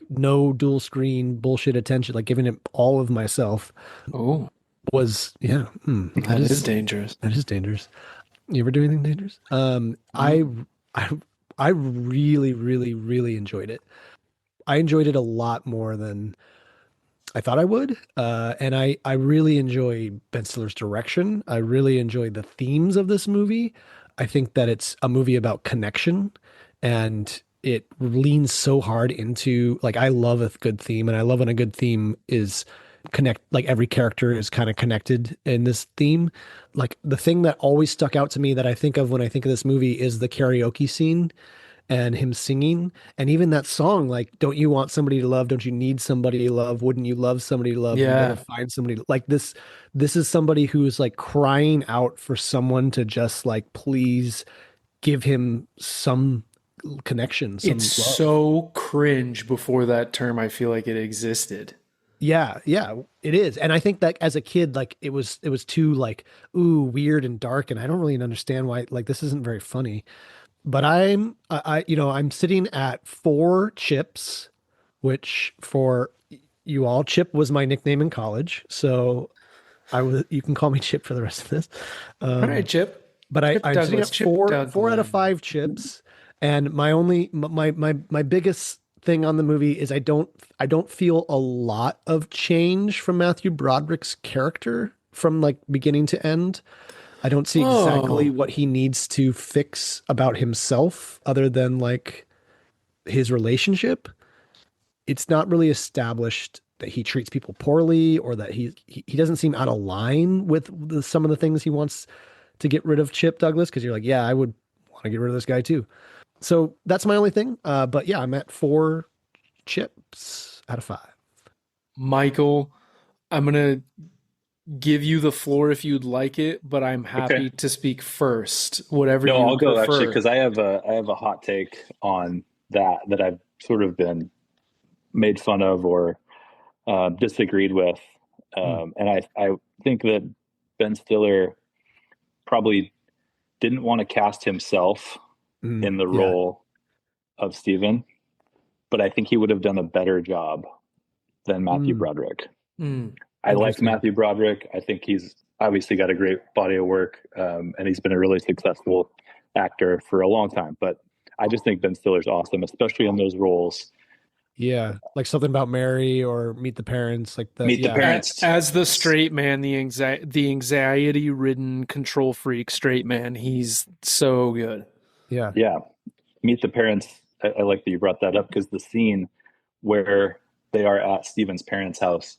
no dual screen bullshit attention, like giving it all of myself Oh, was, yeah, that is dangerous. that is dangerous. You ever do anything dangerous? I I really, really, really enjoyed it. I enjoyed it a lot more than I thought I would. And I really enjoy Ben Stiller's direction. I really enjoy the themes of this movie. I think that it's a movie about connection, and it leans so hard into, like, I love a good theme, and I love when a good theme is like every character is kind of connected in this theme. Like, the thing that always stuck out to me that I think of when I think of this movie is the karaoke scene and him singing. And even that song, like, don't you want somebody to love? Don't you need somebody to love? Wouldn't you love somebody to love? You Yeah. gotta find somebody like this. This is somebody who is like crying out for someone to just like please give him some connection, some It's love. so cringe before that term I feel like it existed. Yeah, it is. And I think that as a kid, like it was too like, ooh, weird and dark, and I don't really understand why, like, this isn't very funny. But I'm sitting at 4 chips, which for you all, Chip was my nickname in college. So you can call me Chip for the rest of this. All right, Chip. But Chip I'm sitting Douglas, at Chip four out of Douglas. 5 chips. And my biggest thing on the movie is I don't feel a lot of change from Matthew Broderick's character from like beginning to end. I don't see exactly what he needs to fix about himself other than like his relationship. It's not really established that he treats people poorly, or that he doesn't seem out of line with some of the things he wants to get rid of Chip Douglas, because you're like, yeah, I would want to get rid of this guy too. So that's my only thing. But yeah, I'm at 4 chips out of 5. Mychal, I'm gonna give you the floor if you'd like it, but I'm happy Okay. to speak first. Whatever No, you I'll go prefer. actually, because I have a hot take on that I've sort of been made fun of or disagreed with, and I think that Ben Stiller probably didn't want to cast himself in the Yeah. role of Steven, but I think he would have done a better job than Matthew Broderick. Mm. I like Interesting. Matthew Broderick. I think he's obviously got a great body of work, and he's been a really successful actor for a long time. But I just think Ben Stiller's awesome, especially in those roles. Yeah, like Something About Mary or Meet the Parents, like that. Meet the Yeah. Parents. As the straight man, the anxiety-ridden, control freak straight man, he's so good. Yeah. Yeah, Meet the Parents. I like that you brought that up, because the scene where they are at Steven's parents' house,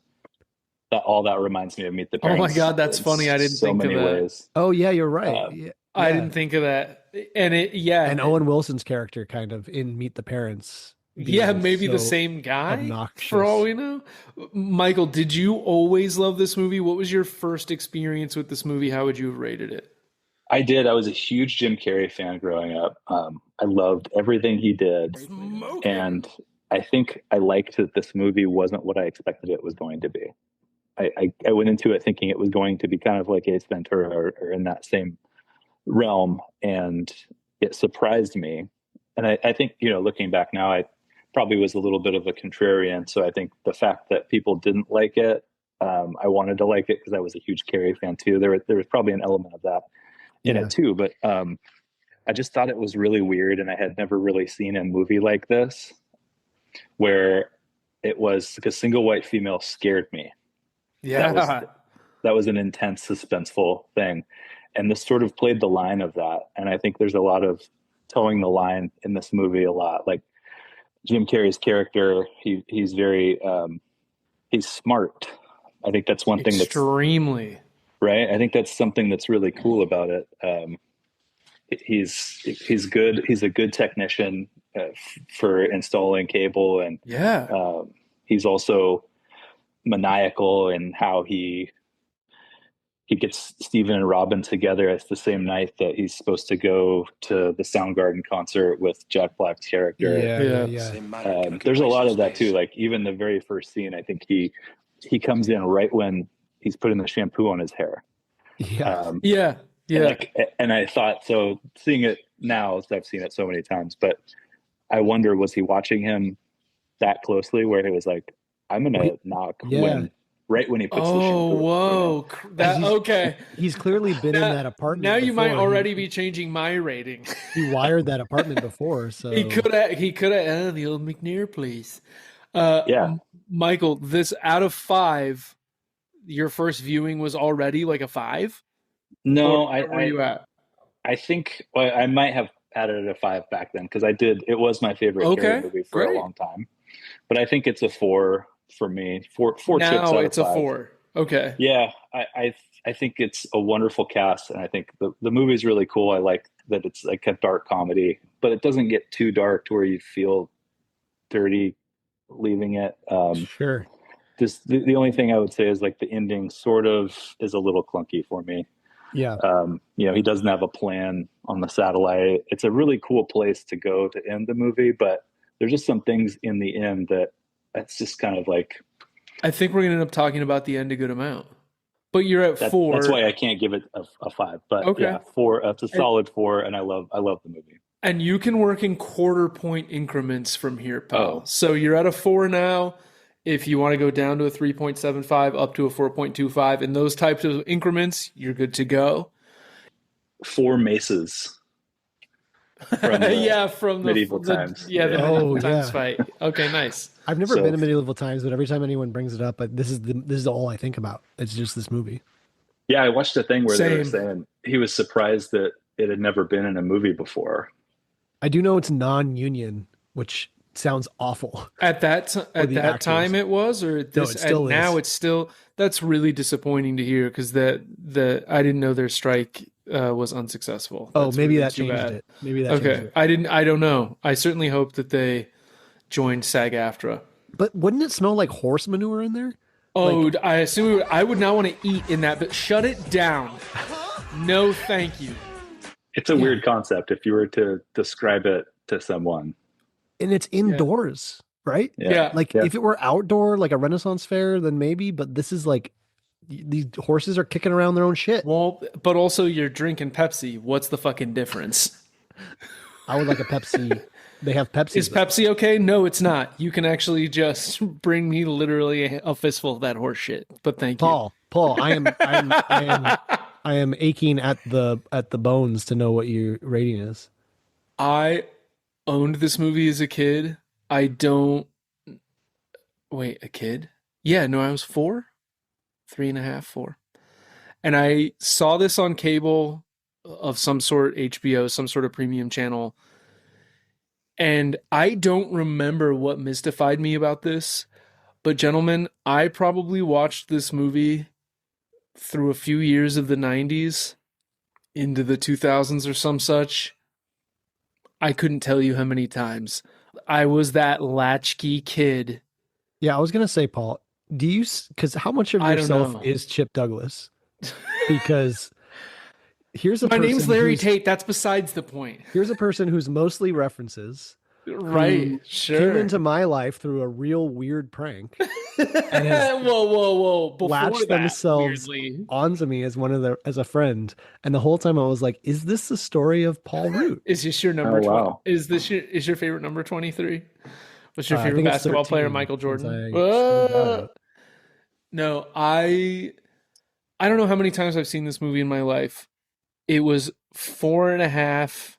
that reminds me of Meet the Oh Parents. my God, that's in funny. I didn't so think of many that. ways. Oh yeah, you're right. Yeah. I Yeah. didn't think of that. And And Owen Wilson's character kind of in Meet the Parents. yeah, being maybe the so same guy obnoxious. for all we know. Mychal, did you always love this movie? What was your first experience with this movie? How would you have rated it? I did. I was a huge Jim Carrey fan growing up. I loved everything he did. And I think I liked that this movie wasn't what I expected it was going to be. I went into it thinking it was going to be kind of like Ace Ventura, or in that same realm. And it surprised me. And I think, looking back now, I probably was a little bit of a contrarian. So I think the fact that people didn't like it, I wanted to like it because I was a huge Carrey fan too. There was probably an element of that in it too. But I just thought it was really weird. And I had never really seen a movie like this where it was like a single white female scared me. Yeah. That was an intense, suspenseful thing. And this sort of played the line of that. And I think there's a lot of towing the line in this movie a lot. Like Jim Carrey's character, he's very, he's smart. I think that's one thing that's Extremely. right. I think that's something that's really cool about it. He's good. He's a good technician. for installing cable, and Yeah. he's also maniacal in how he gets Stephen and Robin together at the same night that he's supposed to go to the Soundgarden concert with Jack Black's character. Yeah. There's a lot of that too. Like even the very first scene, I think he comes in right when he's putting the shampoo on his hair. Yeah. And I thought, so seeing it now, I've seen it so many times, but I wonder, was he watching him that closely where he was like, I'm going to knock right when he puts the shampoo. Whoa. Okay. He's clearly been in that apartment. Now you might before. already be changing my rating. He wired that apartment before, so he could have the old McNair place. Mychal, this out of 5, your first viewing was already like a 5? No, where were you at? I think I might have added a 5 back then because it was my favorite Carrie movie for a long time. But I think it's a 4 for me. Four now chips out it's of 5. A 4. Okay. Yeah, I think it's a wonderful cast, and I think the movie's really cool. I like that it's like a dark comedy, but it doesn't get too dark to where you feel dirty leaving it. Sure. Just the only thing I would say is like the ending sort of is a little clunky for me. Yeah. He doesn't have a plan on the satellite. It's a really cool place to go to end the movie, but there's just some things in the end that's just kind of like. I think we're going to end up talking about the end a good amount. But you're at 4. That's why I can't give it a 5. But okay. Yeah, 4. It's a solid 4, and I love the movie. And you can work in quarter-point increments from here, pal. So you're at a 4 now. If you want to go down to a 3.75, up to a 4.25, in those types of increments, you're good to go. 4 maces. From the medieval times. The medieval times fight. Okay, nice. I've never been to medieval times, but every time anyone brings it up, this is all I think about. It's just this movie. Yeah, I watched a thing where they were saying he was surprised that it had never been in a movie before. I do know it's non-union, which sounds awful. At that time it was, or this, no, it still now it's still. That's really disappointing to hear because I didn't know their strike was unsuccessful. That's maybe really that changed it. Maybe that okay. changed it. I don't know. I certainly hope that they joined SAG-AFTRA. But wouldn't it smell like horse manure in there? Oh, I assume I would not want to eat in that, but shut it down. No, thank you. It's a weird concept if you were to describe it to someone. And it's indoors, right? Yeah. If it were outdoor, like a Renaissance fair, then maybe. But this is like these horses are kicking around their own shit. Well, but also you're drinking Pepsi. What's the fucking difference? I would like a Pepsi. They have Pepsi. Is Pepsi okay? No, it's not. You can actually just bring me literally a fistful of that horse shit. But thank you. Paul, I am aching at the bones to know what your rating is. I owned this movie as a kid. A kid? Yeah, no, I was 4, 3.5, 4. And I saw this on cable of some sort, HBO, some sort of premium channel. And I don't remember what mystified me about this, but gentlemen, I probably watched this movie through a few years of the 90s into the 2000s or some such. I couldn't tell you how many times. I was that latchkey kid. Yeah, I was going to say, Paul, because how much of yourself is Chip Douglas? Because my name's Larry Tate. That's besides the point. Here's a person who's mostly references. Right, sure. Came into my life through a real weird prank. And whoa. Before latched themselves onto me as as a friend. And the whole time I was like, is this the story of Paul Root? Is this your number 20? Wow. Is your favorite number 23? What's your favorite basketball player, Michael Jordan? No, I don't know how many times I've seen this movie in my life. It was 4.5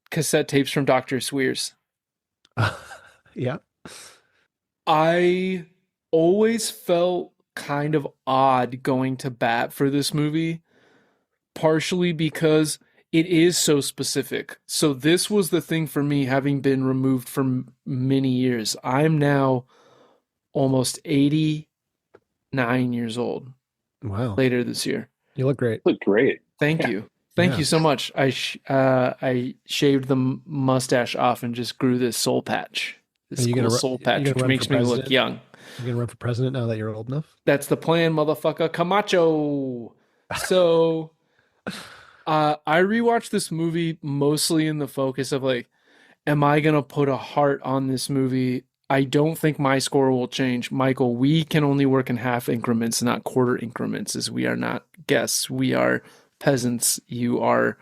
cassette tapes from Dr. Sweers. Yeah. I always felt kind of odd going to bat for this movie, partially because it is so specific. So this was the thing for me, having been removed for many years. I'm now almost 89 years old. Wow. Later this year. You look great. Look great. Thank you. Thank Yeah. you so much. I shaved the mustache off and just grew this soul patch. This Are you cool gonna soul patch, gonna which run makes for me look president? young. You're gonna run for president now that you're old enough. That's the plan, motherfucker. Camacho. So I rewatched this movie mostly in the focus of like, am I gonna put a heart on this movie? I don't think my score will change. Michael, we can only work in half increments, not quarter increments, as we are not guests. We are peasants. You are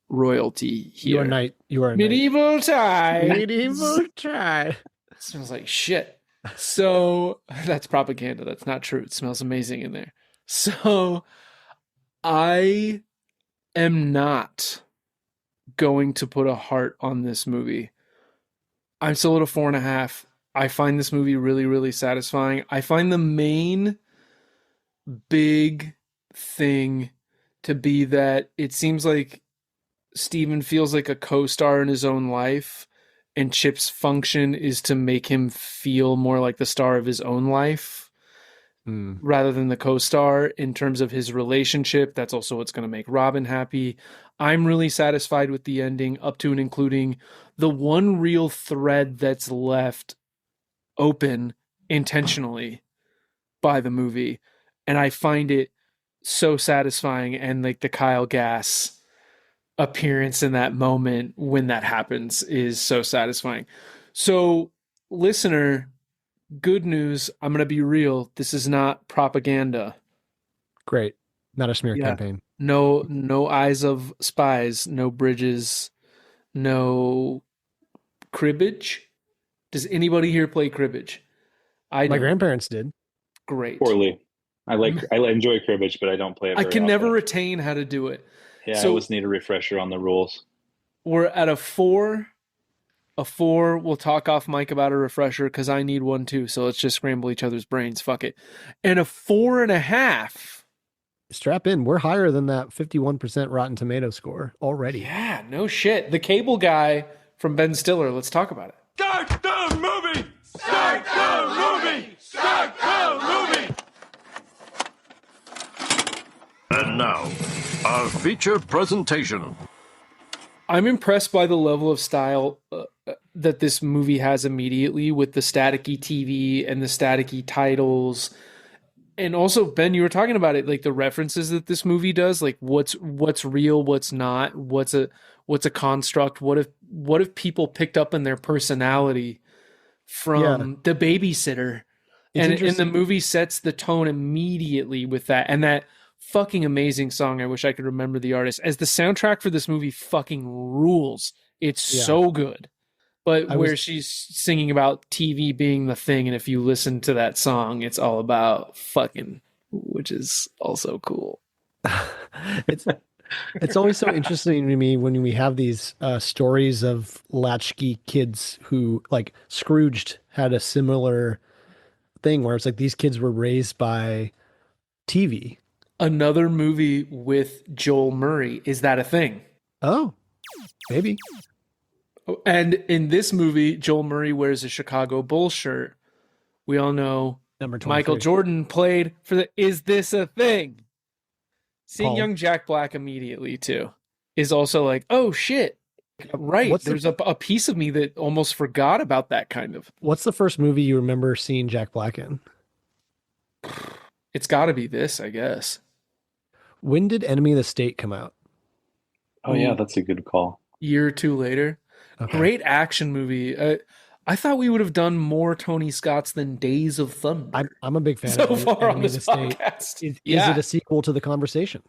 royalty here. You are knight. You are a knight. Medieval times. Medieval try. Smells like shit. So that's propaganda. That's not true. It smells amazing in there. So I am not going to put a heart on this movie. I'm still at a 4.5. I find this movie really, really satisfying. I find the main big thing to be that it seems like Steven feels like a co-star in his own life, and Chip's function is to make him feel more like the star of his own life rather than the co-star in terms of his relationship. That's also what's going to make Robin happy. I'm really satisfied with the ending, up to and including the one real thread that's left open intentionally by the movie. And I find it so satisfying, and like the Kyle Gass appearance in that moment when that happens is so satisfying. So, listener, good news. I'm going to be real. This is not propaganda. Great. Not a smear Yeah. campaign. No eyes of spies, no bridges, no cribbage. Does anybody here play cribbage? My don't. grandparents did. Great. Poorly. I enjoy cribbage, but I don't play it. I very can never often. retain how to do it. Yeah, I So- always need a refresher on the rules. We're at a 4. A 4. We'll talk off mic about a refresher because I need one too. So let's just scramble each other's brains. Fuck it. And a 4.5. Strap in. We're higher than that 51% Rotten Tomato score already. Yeah, no shit. The cable guy from Ben Stiller. Let's talk about it. Start the movie! Start the movie! Start the movie! And now, our feature presentation. I'm impressed by the level of style that this movie has immediately with the staticky TV and the staticky titles. And also, Ben, you were talking about it, like the references that this movie does, like what's real, what's not, what's a construct, what if people picked up in their personality from The Babysitter, and the movie sets the tone immediately with that, and that fucking amazing song. I wish I could remember the artist. As the soundtrack for this movie fucking rules. It's so good. But where she's singing about TV being the thing, and if you listen to that song, it's all about fucking, which is also cool. It's always so interesting to me when we have these stories of latchkey kids who, like Scrooged had a similar thing where it's like these kids were raised by TV. Another movie with Joel Murray. Is that a thing? Oh, maybe. And in this movie, Joel Murray wears a Chicago Bulls shirt. We all know Number 23. Michael Jordan played for the Is This a Thing? Seeing Paul. young Jack Black immediately, too, is also like, oh, shit. Right. There's a piece of me that almost forgot about that kind of. What's the first movie you remember seeing Jack Black in? It's got to be this, I guess. When did Enemy of the State come out? Oh, yeah, that's a good call. Year or two later. Okay. Great action movie. I thought we would have done more Tony Scotts than Days of Thunder. I'm a big fan so of far on Enemy of this the State. podcast. Is it a sequel to The Conversation?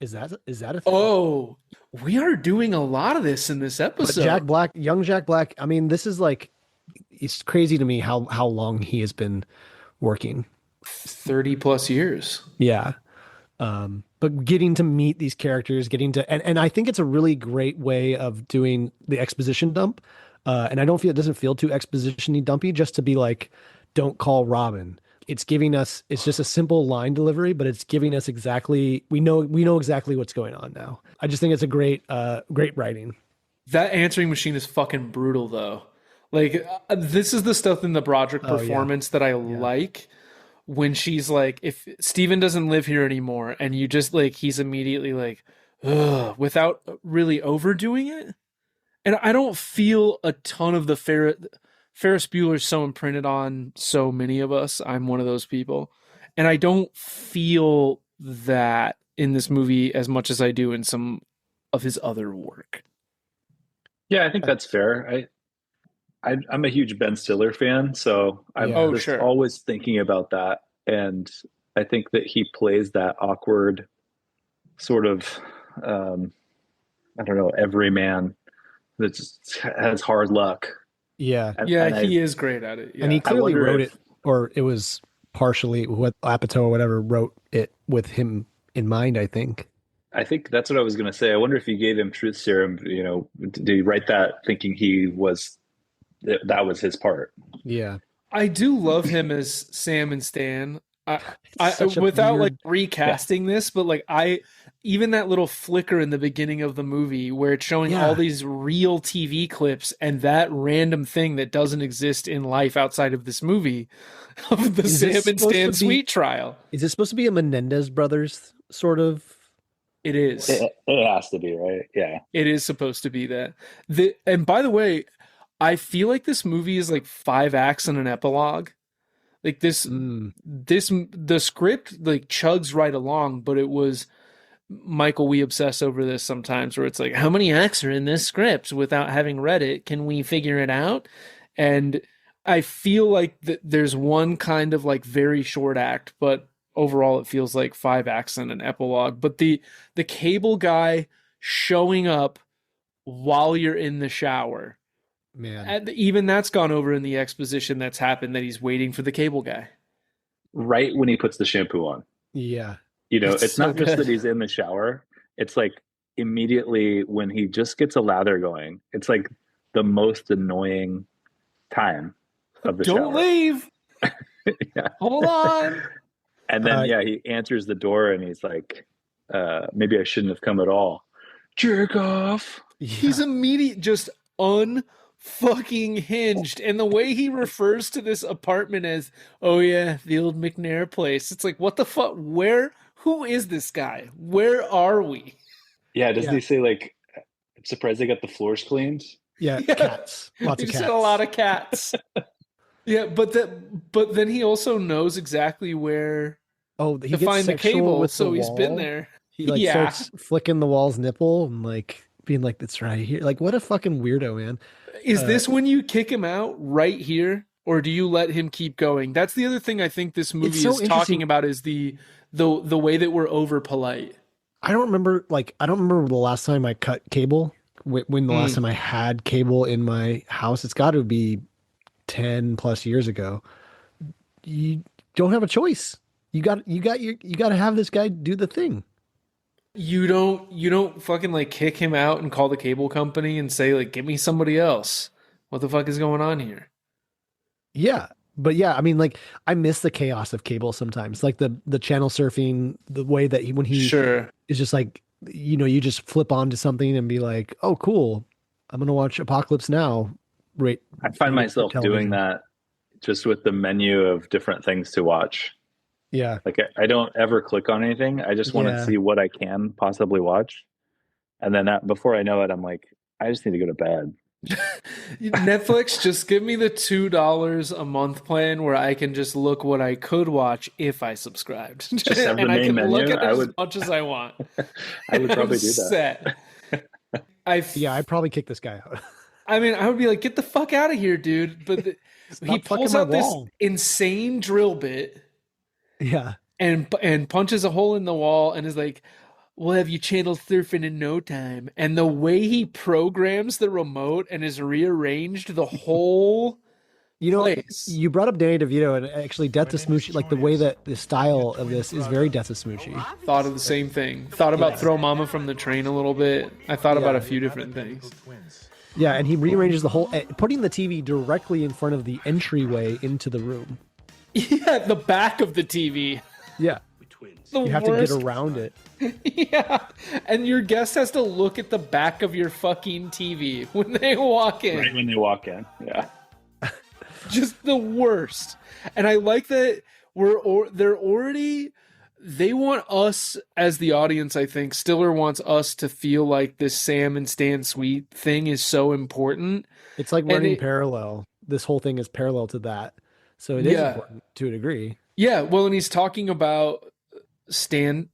Is that a thing? Oh, we are doing a lot of this in this But episode. Jack Black, young Jack Black, I mean, this is like, it's crazy to me how long he has been working. 30 plus years. Yeah. But getting to meet these characters, and I think it's a really great way of doing the exposition dump. And I don't feel, it doesn't feel too exposition-y dumpy, just to be like, don't call Robin. It's just a simple line delivery, but it's giving us exactly, we know exactly what's going on now. I just think it's a great writing. That answering machine is fucking brutal, though. Like, this is the stuff in the Broderick performance that I like. When she's like, if Steven doesn't live here anymore, and you just like, he's immediately like, without really overdoing it. And I don't feel a ton of the Ferris Bueller's so imprinted on so many of us. I'm one of those people. And I don't feel that in this movie as much as I do in some of his other work. Yeah, I think that's fair. I'm a huge Ben Stiller fan, so I'm Yeah. just Sure. always thinking about that. And I think that he plays that awkward sort of, I don't know, everyman that just has hard luck. Yeah. And He is great at it. Yeah. And he clearly wonder wrote if- it, or it was partially what Apatow or whatever wrote it with him in mind, I think. I think that's what I was going to say. I wonder if you gave him truth serum, did he write that thinking that was his part? Yeah. I do love him as Sam and Stan. Such a Without weird- recasting this, but even that little flicker in the beginning of the movie where it's showing Yeah. all these real TV clips and that random thing that doesn't exist in life outside of this movie of the Is Sam this and supposed Stan to be- sweet trial. Is it supposed to be a Menendez brothers sort of? It is. It has to be, right? Yeah. It is supposed to be that. And by the way, I feel like this movie is like 5 acts and an epilogue. Like the script chugs right along, but it was Mychal, we obsess over this sometimes where it's like, how many acts are in this script without having read it? Can we figure it out? And I feel like there's one kind of very short act, but overall it feels like 5 acts and an epilogue. But the cable guy showing up while you're in the shower, Man. and even that's gone over in the exposition that's happened, that he's waiting for the cable guy. Right when he puts the shampoo on. Yeah. It's so not just good. that he's in the shower. It's like immediately when he just gets a lather going. It's like the most annoying time of the shower. Don't leave. Yeah. Hold on. And then, he answers the door and he's like, maybe I shouldn't have come at all. Jerk off. He's immediate, just unfucking hinged. And the way he refers to this apartment as, oh yeah, the old McNair place. It's like, what the fuck? Who is this guy? Where are we? Yeah, doesn't he say I'm surprised they got the floors cleaned? Yeah. Yeah. Cats. Lots He of just cats. had a lot of cats. Yeah, but then he also knows exactly where Oh, he to gets find the sexual cable, with so the he's been wall. there. He Yeah. starts flicking the wall's nipple and being like, "That's right here." What a fucking weirdo, man. Is this when you kick him out right here, or do you let him keep going? That's the other thing I think this movie so is talking interesting. about is the way that we're over polite. I don't remember the last time I cut cable. When the last time I had cable in my house, it's got to be 10 plus years ago. You don't have a choice. You got to have this guy do the thing. You don't fucking kick him out and call the cable company and say give me somebody else. What the fuck is going on here? Yeah. But yeah, I mean, I miss the chaos of cable sometimes, the channel surfing, the way that when he Sure. is just you just flip onto something and be like, oh, cool, I'm going to watch Apocalypse Now. Right. I find myself doing that just with the menu of different things to watch. Yeah. I don't ever click on anything. I just want to see what I can possibly watch. And then before I know it, I'm like, I just need to go to bed. Netflix, just give me the $2 a month plan where I can just look what I could watch if I subscribed. Just have the and I main can menu. look at it I as would- much as I want. I would probably do that. Set. I'd probably kick this guy out. I mean, I would be like, get the fuck out of here, dude. But he fucking pulls my out this wall. insane drill bit Yeah. and punches a hole in the wall and is like, we'll have you channel surfing in no time. And the way he programs the remote and has rearranged the whole place. You brought up Danny DeVito, and actually Death to Smoochie, the way that the style of this is very Death to Smoochie. Thought of the same thing. Thought about Throw Mama from the Train a little bit. I thought about a few different things. Yeah, and he rearranges the whole, putting the TV directly in front of the entryway into the room. Yeah, the back of the TV. Yeah. The You have worst. to get around it. Yeah, and your guest has to look at the back of your fucking TV when they walk in. Right when they walk in. Yeah. Just the worst. And I like that they're already they want us as the audience, I think, Stiller wants us to feel like this Sam and Stan Sweet thing is so important. It's like And running parallel. This whole thing is parallel to that. So it is important to a degree. Yeah, well, and he's talking about Sam.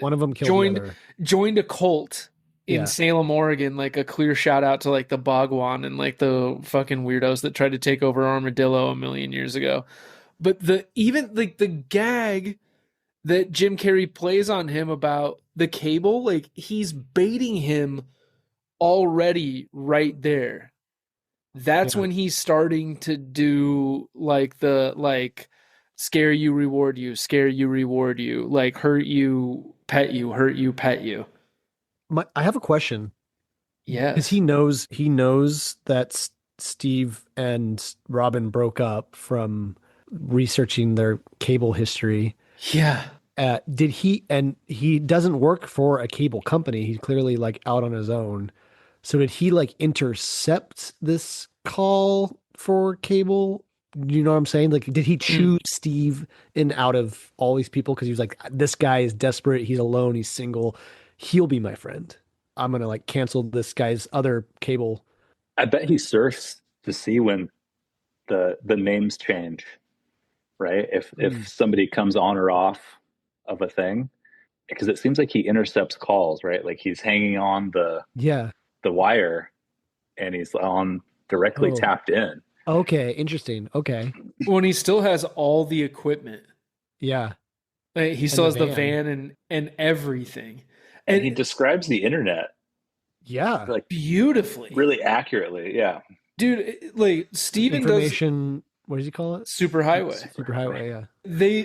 One of them killed the other. Joined a cult in Salem, Oregon, like a clear shout out to like the Bhagwan and like the fucking weirdos that tried to take over Armadillo a million years ago. But even like the gag that Jim Carrey plays on him about the cable, like he's baiting him already right there. That's when he's starting to do like the scare you, reward you, scare you, reward you, like hurt you, pet you, hurt you, pet you. I have a question. Yeah. Because he knows that Steve and Robin broke up from researching their cable history. Yeah. He doesn't work for a cable company. He's clearly like out on his own. So did he like intercept this call for cable? You know what I'm saying? Like, did he choose Steve in out of all these people? Because he was like, this guy is desperate. He's alone. He's single. He'll be my friend. I'm going to like cancel this guy's other cable. I bet he surfs to see when the names change, right? If somebody comes on or off of a thing, because it seems like he intercepts calls, right? Like he's hanging on the wire and he's on directly tapped in. Okay, interesting. Okay. When he still has all the equipment. Yeah. He still has the van and everything. And he describes the internet. Yeah. Like beautifully. Really accurately. Yeah. Dude, like Steven does what does he call it? Superhighway. Superhighway, yeah.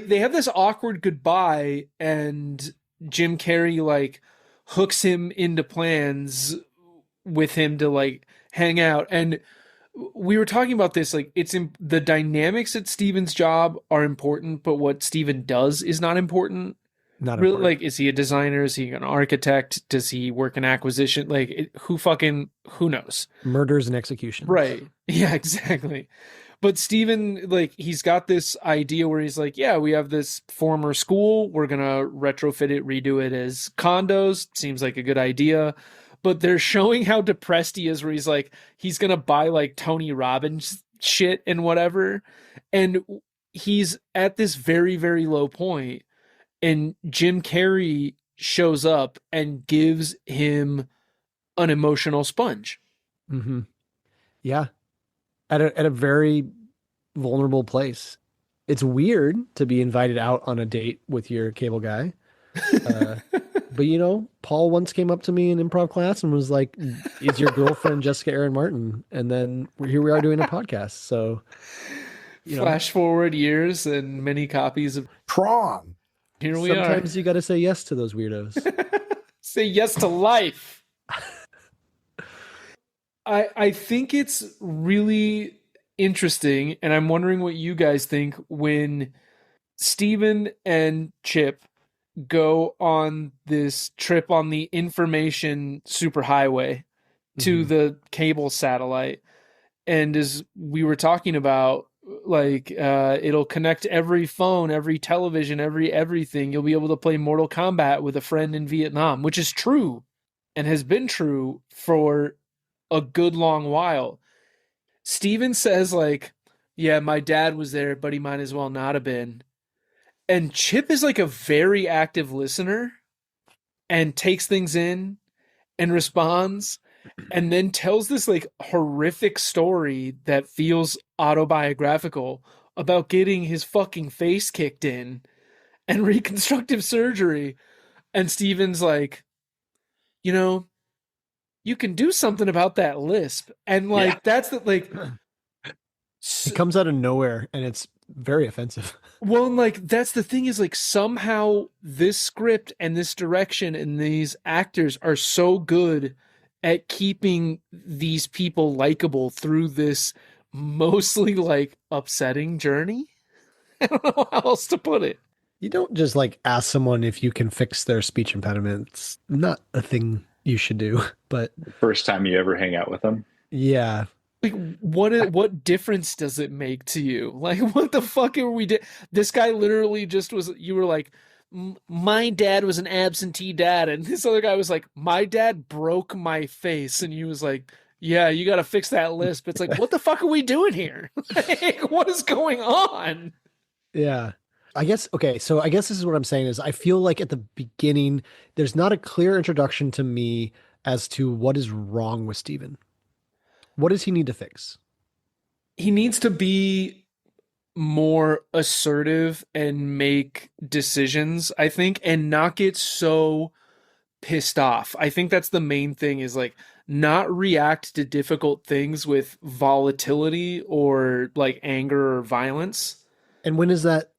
They have this awkward goodbye and Jim Carrey like hooks him into plans with him to like hang out. And we were talking about this, like the dynamics at Steven's job are important, but what Steven does is not important. Not really, important. like, is he a designer? Is he an architect? Does he work in acquisition? Like, who knows? Murders and executions. Right. Yeah, exactly. But Steven, like, he's got this idea where he's like, yeah, we have this former school. We're going to retrofit it, redo it as condos. Seems like a good idea. But they're showing how depressed he is, where he's like, he's going to buy like Tony Robbins shit and whatever. And he's at this very, very low point. And Jim Carrey shows up and gives him an emotional sponge. Mm-hmm. Yeah. At a very vulnerable place. It's weird to be invited out on a date with your cable guy. But, you know, Paul once came up to me in improv class and was like, is your girlfriend Jessica Aaron Martin? And then here we are doing a podcast. So, flash forward years and many copies of Prong. Here we are. Sometimes you got to say yes to those weirdos. Say yes to life. I think it's really interesting, and I'm wondering what you guys think when Steven and Chip go on this trip on the information superhighway to the cable satellite. And as we were talking about, like, it'll connect every phone, every television, everything. You'll be able to play Mortal Kombat with a friend in Vietnam, which is true and has been true for a good long while. Steven says, like, yeah, my dad was there, but he might as well not have been. And Chip is like a very active listener and takes things in and responds and then tells this like horrific story that feels autobiographical about getting his fucking face kicked in and reconstructive surgery. And Steven's like, you know, you can do something about that lisp. And like, that's the, like, it comes out of nowhere and it's very offensive. Well, and like, that's the thing is like, somehow this script and this direction and these actors are so good at keeping these people likable through this mostly like upsetting journey. I don't know how else to put it. You don't just like ask someone if you can fix their speech impediment. It's not a thing you should do, but the first time you ever hang out with them. Yeah. Like, what difference does it make to you? Like, what the fuck are we This guy literally just was, you were like, my dad was an absentee dad. And this other guy was like, my dad broke my face. And he was like, yeah, you got to fix that lisp. It's like, what the fuck are we doing here? Like, what is going on? Yeah. I guess, okay, so I guess this is what I'm saying is I feel like at the beginning, there's not a clear introduction to me as to what is wrong with Steven. What does he need to fix? He needs to be more assertive and make decisions, I think, and not get so pissed off. I think that's the main thing, is like not react to difficult things with volatility or like anger or violence. And when is that,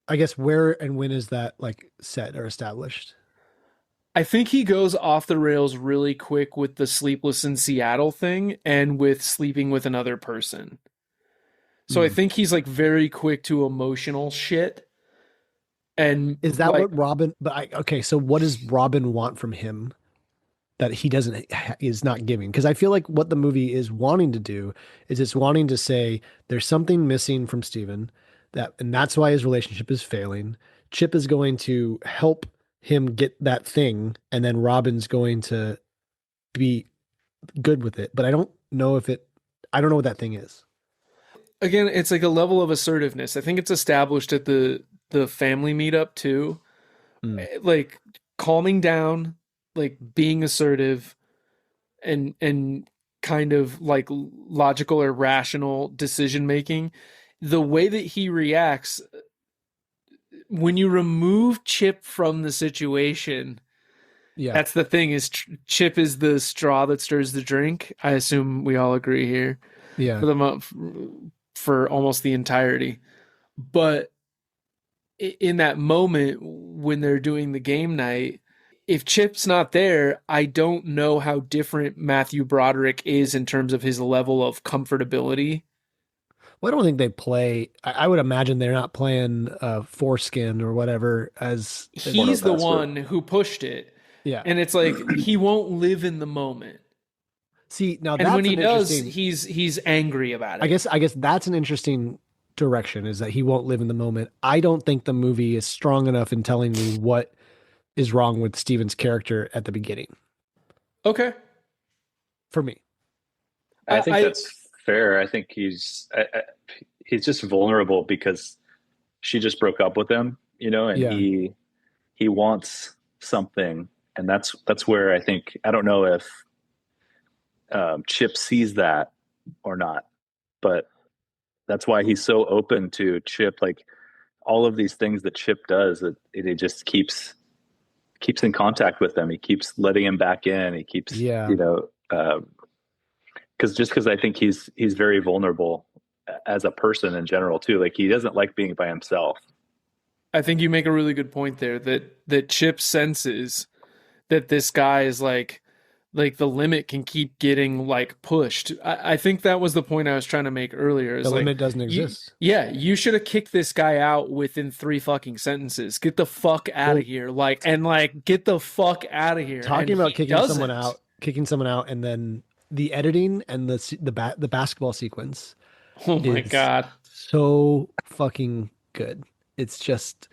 I guess, where and when is that like set or established? I think he goes off the rails really quick with the sleepless in Seattle thing and with sleeping with another person. So I think he's like very quick to emotional shit. And is that like, what Robin, okay, so what does Robin want from him that he is not giving? Because I feel like what the movie is wanting to do is it's wanting to say there's something missing from Steven, and that's why his relationship is failing. Chip is going to help him get that thing, and then Robin's going to be good with it. But I don't know what that thing is. Again, it's like a level of assertiveness. I think it's established at the family meetup too. Like calming down, like being assertive, and kind of like logical or rational decision making. The way that he reacts when you remove Chip from the situation, that's the thing, is Chip is the straw that stirs the drink. I assume we all agree here. Yeah. For almost the entirety. But in that moment when they're doing the game night, if Chip's not there, I don't know how different Matthew Broderick is in terms of his level of comfortability. Well, I don't think they play. I would imagine they're not playing foreskin or whatever as he's the one who pushed it. Yeah. And it's like he won't live in the moment. See, now and that's when he does, he's angry about it. I guess that's an interesting direction, is that he won't live in the moment. I don't think the movie is strong enough in telling me what is wrong with Steven's character at the beginning. Okay. For me. I think that's fair. I think he's just vulnerable because she just broke up with him, and he wants something, and that's where I think, I don't know if Chip sees that or not, but that's why he's so open to Chip. Like all of these things that Chip does, it just keeps in contact with them. He keeps letting him back in. He keeps, because I think he's very vulnerable as a person in general too. Like he doesn't like being by himself. I think you make a really good point there, that Chip senses that this guy is like the limit can keep getting like pushed. I think that was the point I was trying to make earlier. The limit doesn't exist. You should have kicked this guy out within 3 fucking sentences. Get the fuck out of here. Get the fuck out of here. Talking about kicking someone out, and then the editing and the basketball sequence. Oh my God. So fucking good. It's just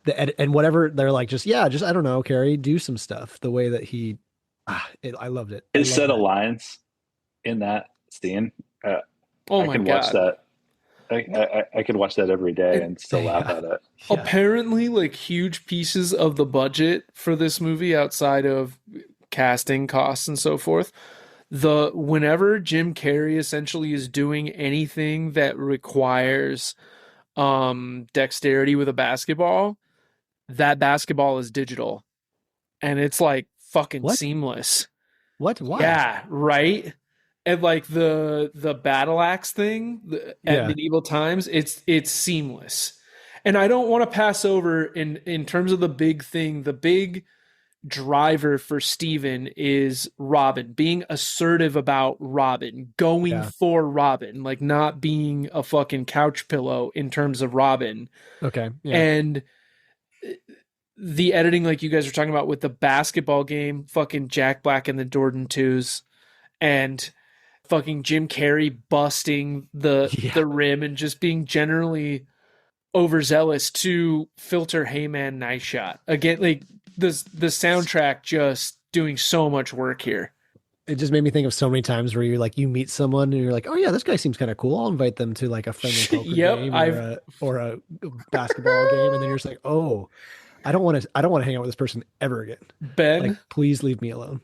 the edit and whatever they're like, I don't know, Carrie, do some stuff. The way that he, I loved it. His set of lines in that scene. I can watch that. I could watch that every day and still laugh at it. Yeah. Apparently, like huge pieces of the budget for this movie, outside of casting costs and so forth, whenever Jim Carrey essentially is doing anything that requires dexterity with a basketball, that basketball is digital, and it's like fucking seamless. What? Why? Yeah, right. And like the battle axe thing at medieval times, it's seamless. And I don't want to pass over in terms of the big thing. The big driver for Steven is Robin, being assertive about Robin, going for Robin, like not being a fucking couch pillow in terms of Robin. Okay. Yeah. And the editing, like you guys were talking about with the basketball game, fucking Jack Black and the Jordan 2s, and fucking Jim Carrey busting the rim and just being generally overzealous to filter "Hey Man, nice shot." Again, like the soundtrack just doing so much work here. It just made me think of so many times where you meet someone and you're like, oh yeah, this guy seems kind of cool. I'll invite them to like a friendly poker game or a basketball game, and then you're just like, oh, I don't want to hang out with this person ever again. Ben, like, please leave me alone.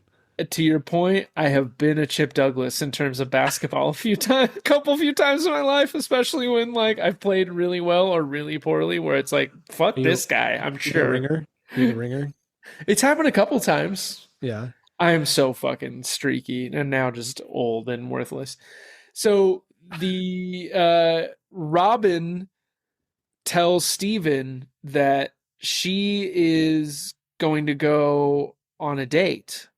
To your point, I have been a Chip Douglas in terms of basketball a few times in my life, especially when like I've played really well or really poorly, where it's like, fuck this guy. I'm sure. You a ringer? It's happened a couple times. Yeah. I am so fucking streaky and now just old and worthless. So the Robin tells Steven that she is going to go on a date.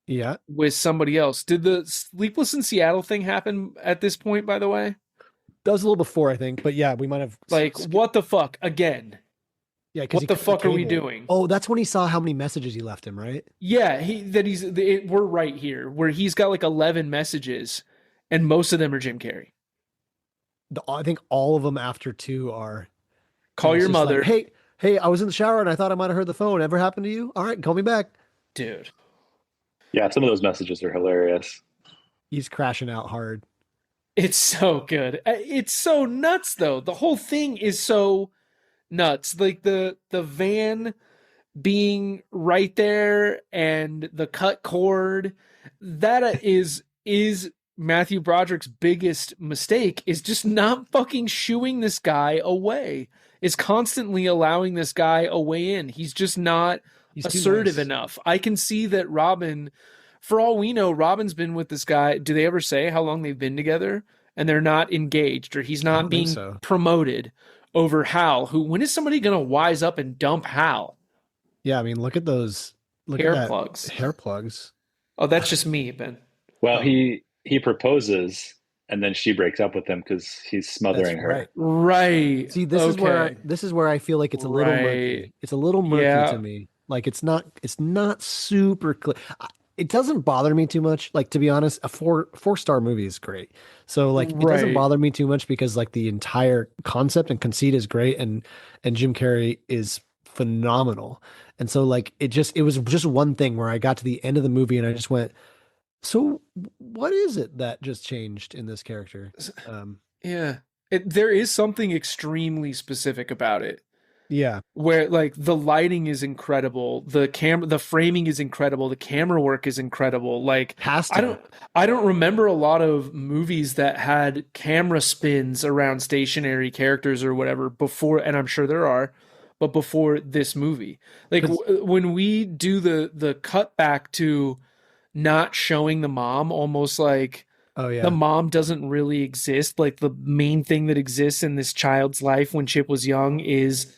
Yeah. With somebody else. Did the Sleepless in Seattle thing happen at this point, by the way? That was a little before, I think, but yeah, we might have what the fuck again? Yeah, what the fuck are we doing? Oh, that's when he saw how many messages he left him, right? Yeah, we're right here where he's got like 11 messages, and most of them are Jim Carrey. I think all of them after 2 are call your mother. Like, hey, I was in the shower and I thought I might have heard the phone. Ever happened to you? All right, call me back, dude. Yeah, some of those messages are hilarious. He's crashing out hard. It's so good. It's so nuts, though. The whole thing is so nuts. Like the van being right there and the cut cord. That is Matthew Broderick's biggest mistake, is just not fucking shooing this guy away. Is constantly allowing this guy a way in. He's just not assertive enough. I can see that Robin, for all we know, Robin's been with this guy. Do they ever say how long they've been together? And they're not engaged, or he's not being promoted over Hal, who, when is somebody going to wise up and dump Hal? Yeah, I mean, look at those hair plugs. Hair plugs. Oh, that's just me, Ben. Well, he proposes, and then she breaks up with him because he's smothering her. Right. See, this is where I feel like it's a little murky. It's a little murky to me. Like it's not super clear. It doesn't bother me too much. Like, to be honest, a four-star movie is great. So like it doesn't bother me too much because like the entire concept and conceit is great, and Jim Carrey is phenomenal. And so like it was just one thing where I got to the end of the movie and I just went, so what is it that just changed in this character? There is something extremely specific about it. Yeah. Where like the lighting is incredible, the framing is incredible, the camera work is incredible. Like I don't remember a lot of movies that had camera spins around stationary characters or whatever before, and I'm sure there are, but before this movie. Like when we do the cut back to not showing the mom, almost like the mom doesn't really exist. Like the main thing that exists in this child's life when Chip was young is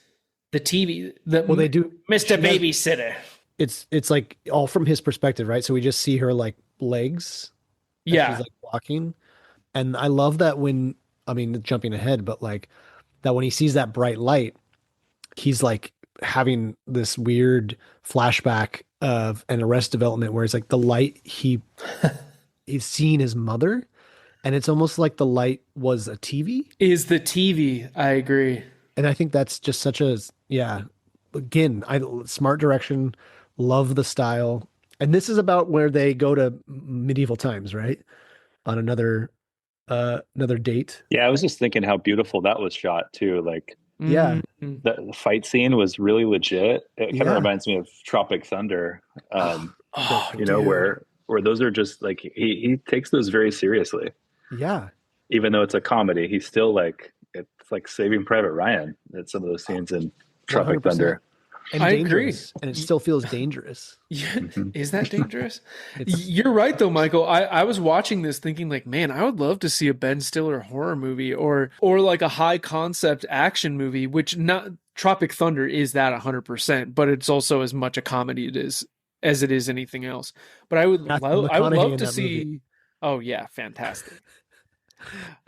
the TV. They do Mr. Babysitter. It's like all from his perspective, right? So we just see her like legs. Yeah. She's like walking. And I love that jumping ahead, but like that when he sees that bright light, he's like having this weird flashback of an Arrested Development where it's like the light he's seeing his mother, and it's almost like the light was a TV. Is the TV. I agree. And I think that's just such a, again, smart direction, love the style. And this is about where they go to medieval times, right? On another date. Yeah, I was just thinking how beautiful that was shot too. Like, the fight scene was really legit. It kind of reminds me of Tropic Thunder, where those are just like, he takes those very seriously. Yeah. Even though it's a comedy, he's still like, it's like Saving Private Ryan at some of those scenes in Tropic 100%. Thunder. And I agree. And it still feels dangerous. Yeah. Is that dangerous? You're right though, Michael. I was watching this thinking like, man, I would love to see a Ben Stiller horror movie or like a high concept action movie, which not Tropic Thunder is that 100%, but it's also as much a comedy as it is anything else. But I would love to see movie. Oh yeah, fantastic.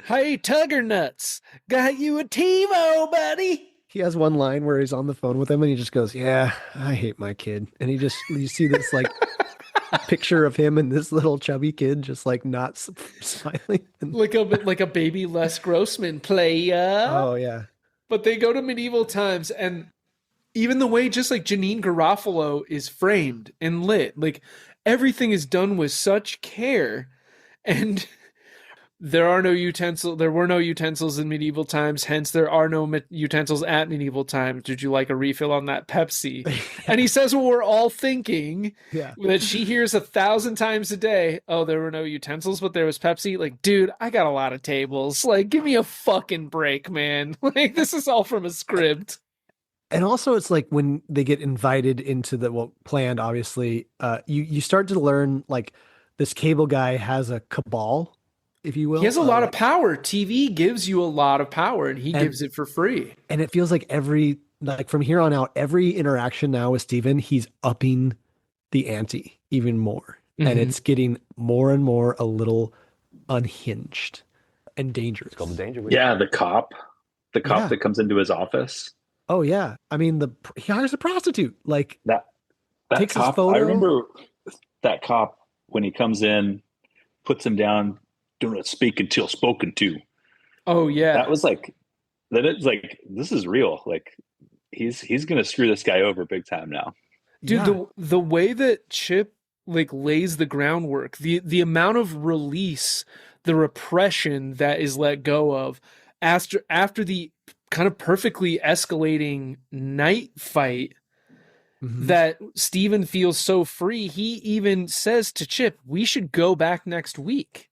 Hey, Tugger Nuts, got you a TiVo, buddy. He has one line where he's on the phone with him and he just goes, yeah, I hate my kid. And you see this like picture of him and this little chubby kid just like not smiling. like a baby Les Grossman playa. Oh yeah. But they go to medieval times, and even the way just like Janine Garofalo is framed and lit, like everything is done with such care. And there were no utensils in medieval times, hence there are no utensils at medieval times. Did you like a refill on that Pepsi? And he says what we're all thinking, that she hears 1,000 times a day. Oh, there were no utensils, but there was Pepsi. Like, dude, I got a lot of tables. Like, give me a fucking break, man. Like, this is all from a script. And also it's like when they get invited into planned, obviously, you start to learn like this cable guy has a cabal, if you will. He has a lot of power. TV gives you a lot of power, and he gives it for free. And it feels like from here on out, every interaction now with Steven, he's upping the ante even more. Mm-hmm. And it's getting more and more a little unhinged and dangerous. It's called the danger. Yeah, the cop that comes into his office. Oh yeah. I mean, he hires a prostitute. Like that takes cop, his photo. I remember that cop when he comes in, puts him down, do not speak until spoken to. Oh yeah. That was like, it's like, this is real. Like he's going to screw this guy over big time now. Dude, the way that Chip like lays the groundwork, the amount of release, the repression that is let go of after the kind of perfectly escalating night fight, that Steven feels so free. He even says to Chip, we should go back next week.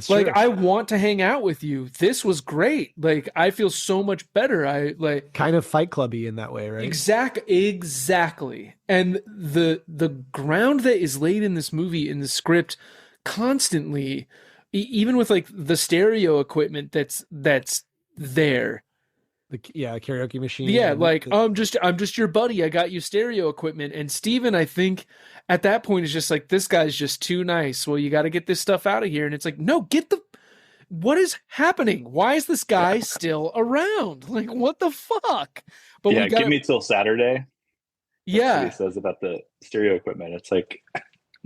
Like, true. I want to hang out with you. This was great. Like, I feel so much better. I like kind of Fight Clubby in that way, right? Exactly. And the ground that is laid in this movie, in the script, constantly, even with like the stereo equipment that's there. Karaoke machine. Yeah, like I'm just your buddy. I got you stereo equipment. And Steven, I think at that point is just like, this guy's just too nice. Well, you got to get this stuff out of here. And it's like, no, what is happening? Why is this guy still around? Like, what the fuck? But give me till Saturday. Yeah. That's what he says about the stereo equipment. It's like,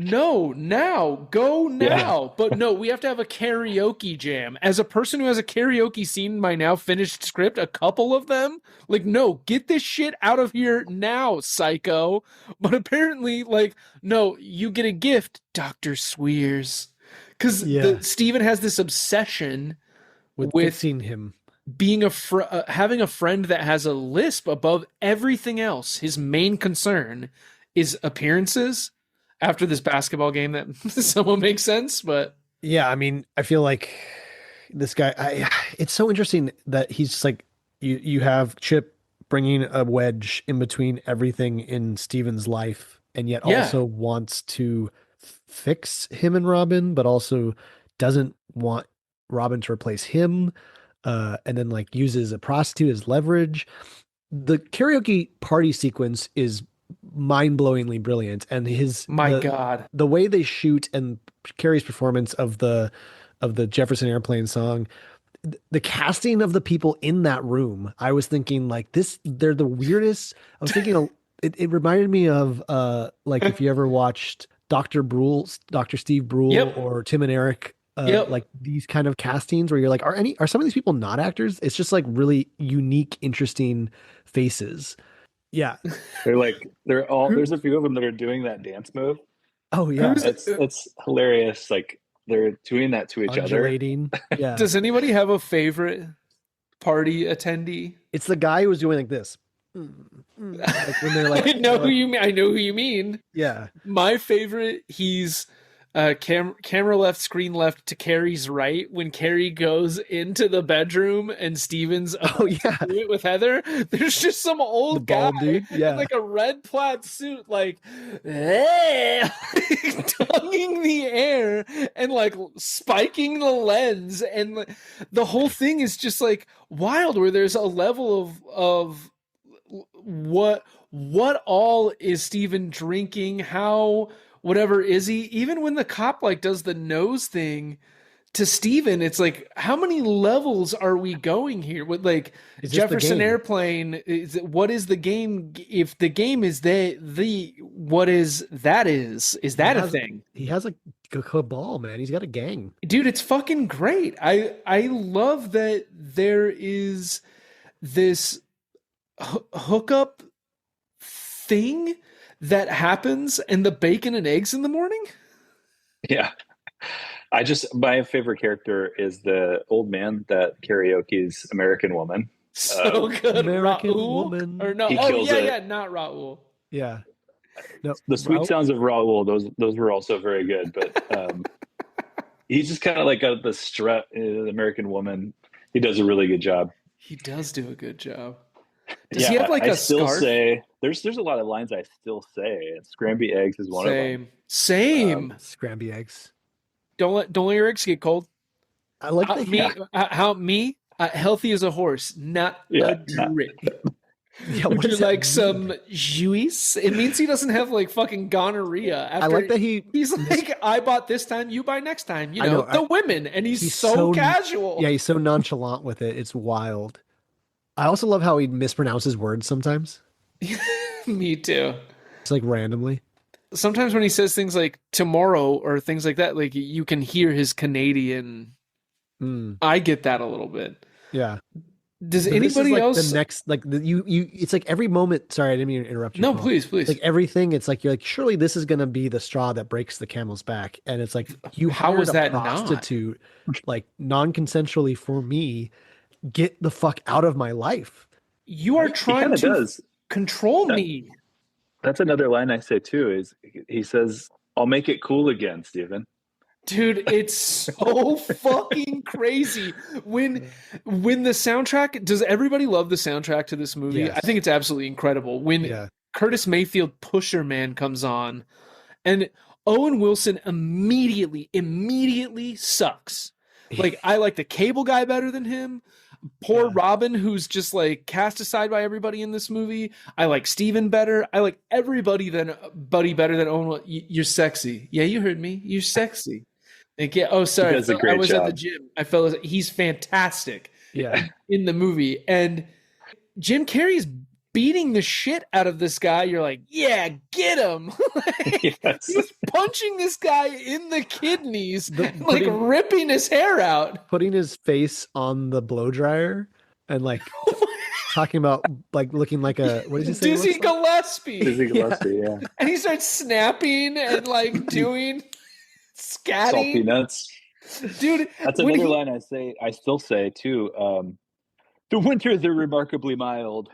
go now. Yeah. But no, we have to have a karaoke jam. As a person who has a karaoke scene in my now finished script, a couple of them, like, no, get this shit out of here now, psycho. But apparently, like, no, you get a gift, Dr. Sweers. Because Steven has this obsession with fixing him. Being having a friend that has a lisp above everything else. His main concern is appearances. After this basketball game, that somewhat makes sense, but yeah, I mean, I feel like this guy. It's so interesting that he's just like you have Chip bringing a wedge in between everything in Steven's life, and yet also wants to fix him and Robin, but also doesn't want Robin to replace him, and then like uses a prostitute as leverage. The karaoke party sequence is mind-blowingly brilliant, and God, the way they shoot and Carrie's performance of the Jefferson Airplane song, the casting of the people in that room, I was thinking like they're the weirdest. I was thinking it reminded me of like if you ever watched Dr. Steve Brule or Tim and Eric, like these kind of castings where you're like, are some of these people not actors? It's just like really unique, interesting faces. Yeah. There's a few of them that are doing that dance move. Oh yeah. It's hilarious. Like they're doing that to each Undulating. other. Yeah. Does anybody have a favorite party attendee? It's the guy who was doing like this. Like when they're like, I know who you mean. Yeah. My favorite, he's camera left, screen left to Carrie's right when Carrie goes into the bedroom and Steven's it with Heather. There's just some old guy dude. Yeah. in like a red plaid suit, like tonguing the air and like spiking the lens, and the whole thing is just like wild, where there's a level of what all is Steven drinking, how whatever is he, even when the cop like does the nose thing to Steven, it's like, how many levels are we going here with like It's just the Jefferson game. Airplane? What is the game? If the game is what is that is that a thing? He has a cabal, man. He's got a gang. Dude, it's fucking great. I love that there is this hookup thing that happens and the bacon and eggs in the morning. Yeah. My favorite character is the old man that karaoke's American Woman. So good. American Raoul? Woman. Or no, He oh kills yeah, it. yeah, not Raoul. Yeah. No, The sweet Raoul- sounds of Raoul, those were also very good, but he's just kind of like the strut American Woman. He does a really good job. He does do a good job. Does he have like I a still scarf? say there's a lot of lines I still say, and Scramby Eggs is one of them. Same. Scramby eggs. Don't let your eggs get cold. I like that. Healthy as a horse, not a drip. Yeah, Would what you does that like mean? some juice? It means he doesn't have like fucking gonorrhea. I like that he's like, I bought this time, you buy next time. You I know, know, the women, and he's so so casual. Yeah, he's so nonchalant with it. It's wild. I also love how he mispronounces words sometimes. Me too. It's like randomly. Sometimes when he says things like tomorrow or things like that, like you can hear his Canadian. I get that a little bit. Yeah. Does But this is anybody like else? the next you it's like every moment. Sorry, I didn't mean to interrupt you. No, Paul. please. Like everything, it's like you're like, surely this is gonna be the straw that breaks the camel's back. And it's like, you How hired is a that not? prostitute like non-consensually for me. Get the fuck out of my life. You are trying to does. control me. That's another line I say too. Is he says, "I'll make it cool again, Steven." Dude, it's so fucking crazy. When the soundtrack, does everybody love the soundtrack to this movie? Yes. I think it's absolutely incredible. When Curtis Mayfield Pusher Man comes on and Owen Wilson immediately sucks. Like, I like the Cable Guy better than him. Poor Robin, who's just like cast aside by everybody in this movie. I like Steven better. I like everybody better than Owen. You're sexy. Yeah, you heard me. You're sexy. Like, yeah. Oh, sorry. He does a great I was job. at the gym. I felt he's fantastic. Yeah. In the movie, and Jim Carrey's beating the shit out of this guy. You're like, yeah, get him. Yes. He's punching this guy in the kidneys, like ripping his hair out. Putting his face on the blow dryer and like talking about like looking like a, what did he say? he Dizzy looks like? Gillespie. Dizzy Gillespie, yeah. And he starts snapping and like doing Salt scatting. peanuts. Dude, That's another line I still say too. The winters are remarkably mild.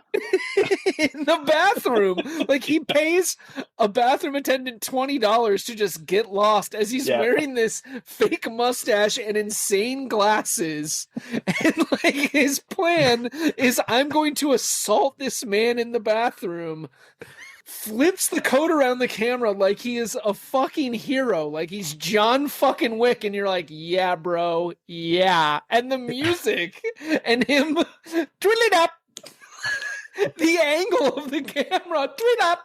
in the bathroom. Like, he pays a bathroom attendant $20 to just get lost as he's wearing this fake mustache and insane glasses. And like, his plan is, I'm going to assault this man in the bathroom. Flips the coat around the camera like he is a fucking hero, like he's John fucking Wick, and you're like, yeah, bro, yeah. And the music and him twiddle it up, the angle of the camera, twiddle up.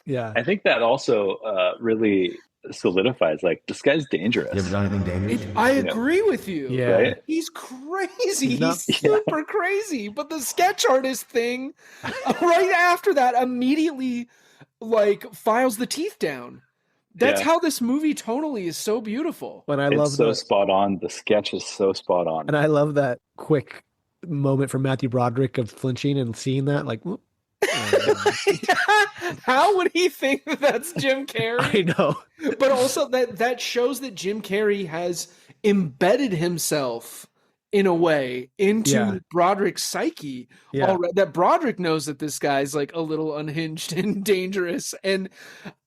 Yeah, I think that also really solidifies, like, this guy's dangerous. You ever done anything dangerous? I agree with you. Yeah. Right? He's crazy. He's He's super crazy. But the sketch artist thing, right after that, immediately like files the teeth down. That's how this movie tonally is so beautiful. When I It's love so spot on. The sketch is so spot on. and I love that quick moment from Matthew Broderick of flinching and seeing that, like, whoop. How would he think that that's Jim Carrey? I know. But also that shows that Jim Carrey has embedded himself in a way into Broderick's psyche. Already, that Broderick knows that this guy's like a little unhinged and dangerous. And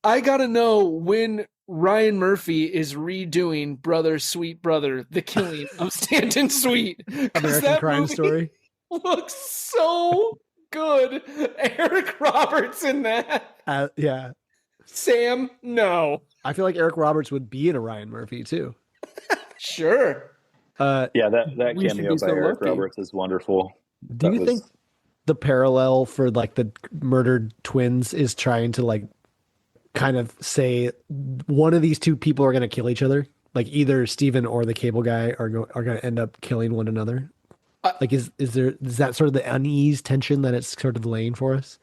I gotta know when Ryan Murphy is redoing Brother Sweet Brother, The Killing of Stanton Sweet. American Crime Story looks so good. Eric Roberts in that. Yeah. Sam, no. I feel like Eric Roberts would be in a Ryan Murphy too. Sure. That We should cameo be by so Eric lucky. Roberts is wonderful. Do you think the parallel for like the murdered twins is trying to like kind of say one of these two people are going to kill each other Like either Steven or the cable guy are going to end up killing one another. Like is that sort of the unease tension that it's sort of laying for us?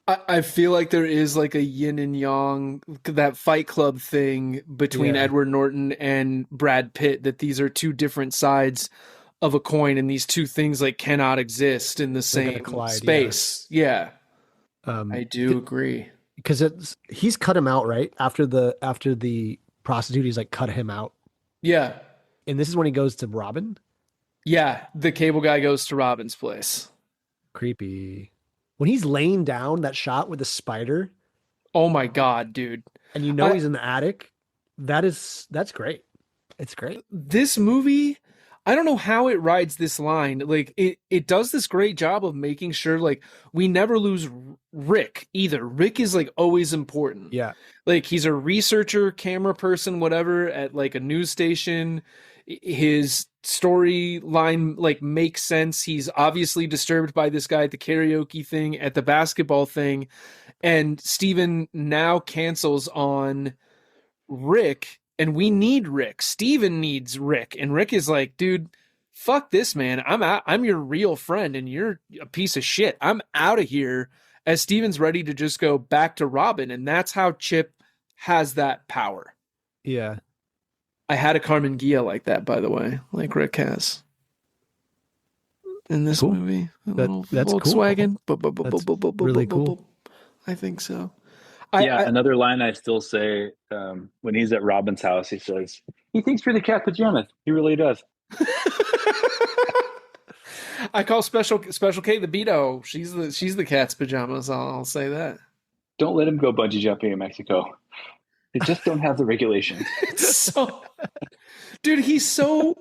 I feel like there is like a yin and yang, that Fight Club thing between Yeah. Edward Norton and Brad Pitt, that these are two different sides of a coin, and these two things like cannot exist in the They're gonna same collide, space. Yeah, I do agree. Because he's cut him out, right? After the prostitute, he's like cut him out. Yeah. And this is when he goes to Robin? Yeah, the cable guy goes to Robin's place. Creepy. When he's laying down, that shot with the spider, Oh my God, dude. and he's in the attic, that's great. It's great. This movie, I don't know how it rides this line. Like it does this great job of making sure like we never lose Rick either. Rick is like always important. Yeah. Like he's a researcher, camera person, whatever, at like a news station. His storyline like makes sense. He's obviously disturbed by this guy at the karaoke thing, at the basketball thing, and Steven now cancels on Rick, and we need Rick. Steven needs Rick, and Rick is like, dude, fuck this, man. I'm out. I'm your real friend, and you're a piece of shit. I'm out of here. As Steven's ready to just go back to Robin, and that's how Chip has that power. Yeah. I had a Carmen Gia like that, by the way, like Rick has in this Cool. movie. That's cool. Volkswagen. That's really cool. I think so. Another line I still say when he's at Robin's house, he says, "He thinks you're the cat pajamas." He really does. I call Special K the Beto. She's the cat's pajamas. I'll say that. Don't let him go bungee jumping in Mexico. They just don't have the regulations. Dude, he's so.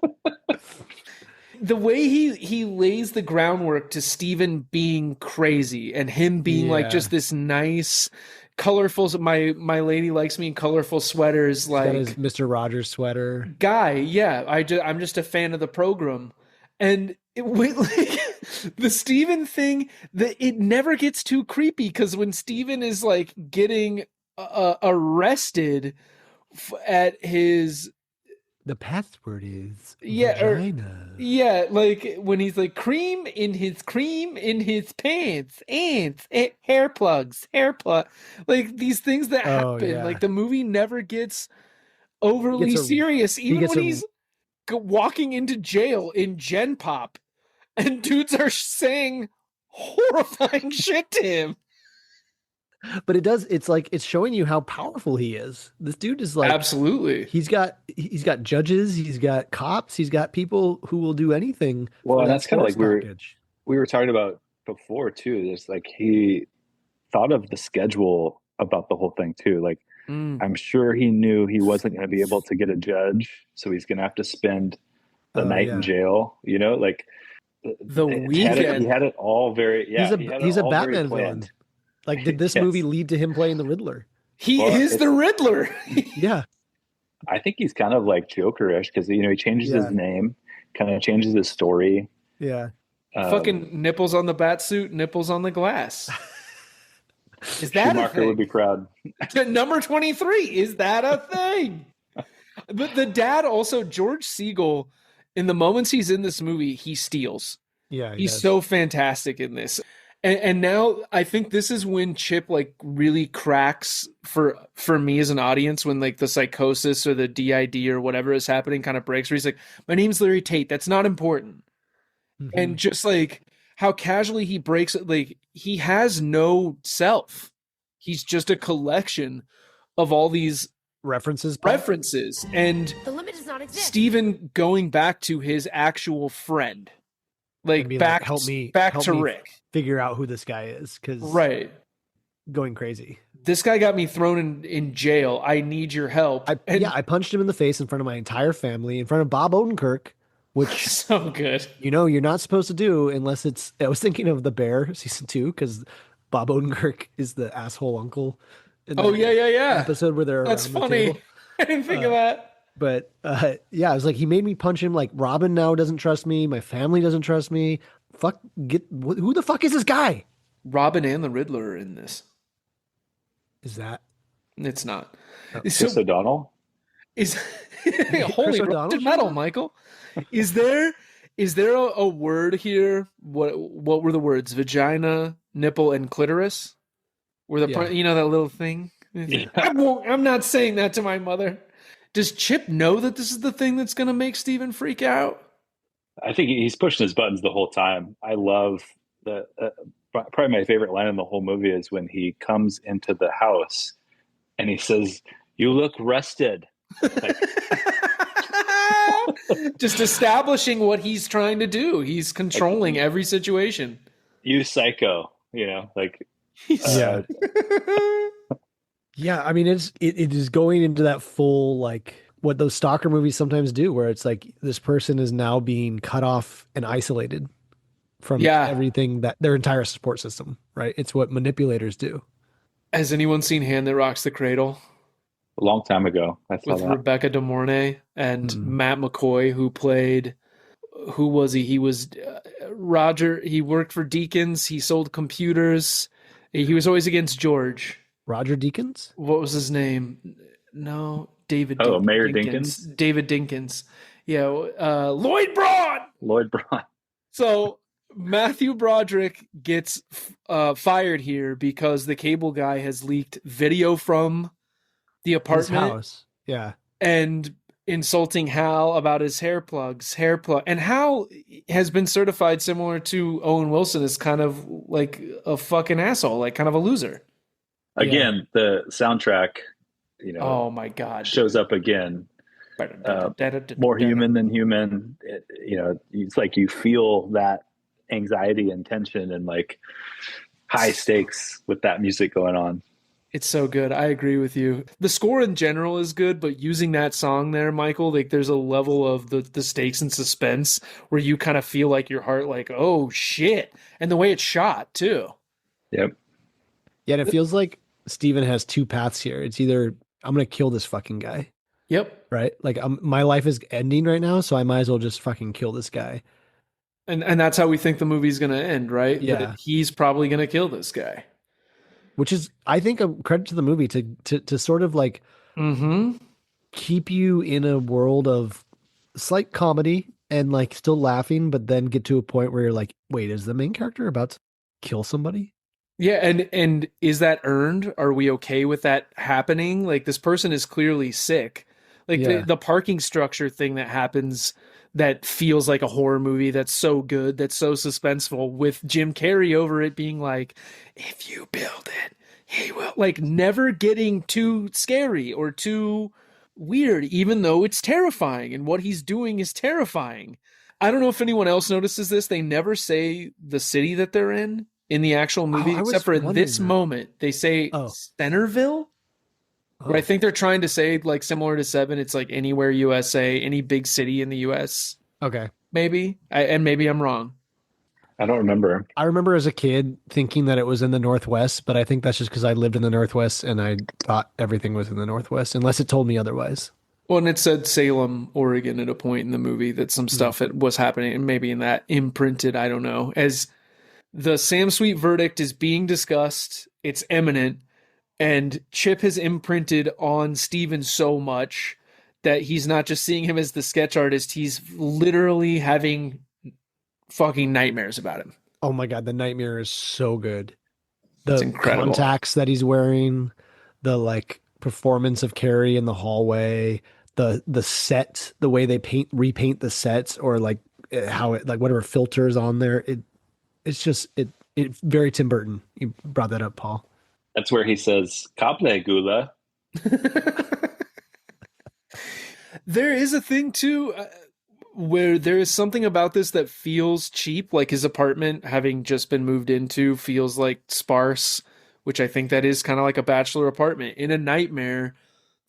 The way he lays the groundwork to Steven being crazy and him being like just this nice, colorful. My lady likes me in colorful sweaters. Like that is Mr. Rogers sweater guy. Yeah, I'm just a fan of the program, and the Steven thing, that it never gets too creepy, because when Steven is like getting arrested at his, the password is vagina. Like when he's like cream in his pants, ants, hair plugs, like these things that happen. Like the movie never gets overly serious, even when he's walking into jail in Gen Pop, and dudes are saying horrifying shit to him. But it's like it's showing you how powerful he is. This dude is like, absolutely. He's got judges, he's got cops, he's got people who will do anything. Well, and that's kind of like we were talking about before too. There's like he thought of the schedule about the whole thing too. Like I'm sure he knew he wasn't going to be able to get a judge, so he's going to have to spend the night in jail. You know, like the weekend. He had it all very. Yeah, he's a Batman villain. Like, did this movie lead to him playing the Riddler? He is the Riddler. Yeah. I think he's kind of like Joker-ish, because, you know, he changes his name, kind of changes his story. Yeah. Fucking nipples on the bat suit, nipples on the glass. Is that Schumacher a thing? would be proud. Number 23, is that a thing? But the dad also, George Siegel, in the moments he's in this movie, he steals. Yeah. He's so fantastic in this. And now I think this is when Chip like really cracks for me as an audience, when like the psychosis or the DID or whatever is happening kind of breaks, where he's like, my name's Larry Tate. That's not important. Mm-hmm. And just like how casually he breaks it. Like he has no self. He's just a collection of all these references. And the limit does not exist. Steven going back to his actual friend. Like back, help me Rick figure out who this guy is, because going crazy. This guy got me thrown in jail. I need your help. I punched him in the face in front of my entire family, in front of Bob Odenkirk, which so good. You know, you're not supposed to do unless it's. I was thinking of The Bear season 2, because Bob Odenkirk is the asshole uncle. In episode where they're that's around funny. The table. I didn't think of that. But I was like, he made me punch him. Like, Robin now doesn't trust me. My family doesn't trust me. Who the fuck is this guy? Robin and the Riddler are in this. Is that? It's not. Chris O'Donnell? Is Chris holy O'Donnell roasted show metal, up? Michael? Is there a word here? What were the words? Vagina, nipple, and clitoris? Were the Yeah. that little thing? Yeah. I'm not saying that to my mother. Does Chip know that this is the thing that's going to make Steven freak out? I think he's pushing his buttons the whole time. I love the probably my favorite line in the whole movie is when he comes into the house and he says, "You look rested." Like, Just establishing what he's trying to do. He's controlling every situation. you psycho, like Yeah. Yeah, I mean it is going into that full like what those stalker movies sometimes do, where it's like this person is now being cut off and isolated from Yeah. everything that their entire support system, right? It's what manipulators do. Has anyone seen Hand That Rocks the Cradle a long time ago. I saw with that. Rebecca De Mornay and Mm. Matt McCoy, who played, who was he? He was Roger. He worked for Deakins. He sold computers. He was always against George. Roger Deakins? What was his name? No, David. Oh, Mayor Dinkins. David Dinkins. Yeah, Lloyd Braun. Lloyd Braun. So Matthew Broderick gets fired here because the cable guy has leaked video from the His apartment house. Yeah. and insulting Hal about his hair plug. And Hal has been certified similar to Owen Wilson as kind of like a fucking asshole, like kind of a loser. Again, the soundtrack, Oh my God. shows up again. More human than human. It's like you feel that anxiety and tension and like high stakes with that music going on. It's so good. I agree with you. The score in general is good, but using that song there, Michael, like there's a level of the stakes and suspense where you kind of feel like your heart like, oh shit. And the way it's shot too. Yep. Yeah, and it feels like Steven has two paths here. It's either I'm going to kill this fucking guy, Yep. right? Like my life is ending right now, so I might as well just fucking kill this guy. And that's how we think the movie's going to end, right? Yeah. That he's probably going to kill this guy. Which is, I think, a credit to the movie to sort of like keep you in a world of slight comedy and like still laughing, but then get to a point where you're like, wait, is the main character about to kill somebody? Yeah, and is that earned? Are we okay with that happening? Like this person is clearly sick. Like Yeah. the parking structure thing that happens that feels like a horror movie that's so good, that's so suspenseful, with Jim Carrey over it being like, if you build it, he will, like never getting too scary or too weird, even though it's terrifying and what he's doing is terrifying. I don't know if anyone else notices this. They never say the city that they're in the actual movie, I was except for in wondering this that. moment. They say Centerville. But I think they're trying to say, like, similar to Seven, it's like anywhere USA, any big city in the US. Okay. Maybe. And maybe I'm wrong. I don't remember. I remember as a kid thinking that it was in the Northwest, but I think that's just because I lived in the Northwest and I thought everything was in the Northwest, unless it told me otherwise. Well, and it said Salem, Oregon at a point in the movie that some stuff was happening, and maybe in that imprinted, I don't know. As the Sam Sweet verdict is being discussed, it's imminent, and Chip has imprinted on Steven so much that he's not just seeing him as the sketch artist, he's literally having fucking nightmares about him. Oh my God, the nightmare is so good. It's The incredible. contacts that he's wearing, the like performance of Carrie in the hallway, the set, the way they repaint the sets, or like how it, like whatever filters on there. It's just it very Tim Burton. You brought that up, Paul. That's where he says, Kable Gula. There is a thing too where there is something about this that feels cheap, like his apartment having just been moved into feels like sparse, which I think that is kind of like a bachelor apartment. In A Nightmare,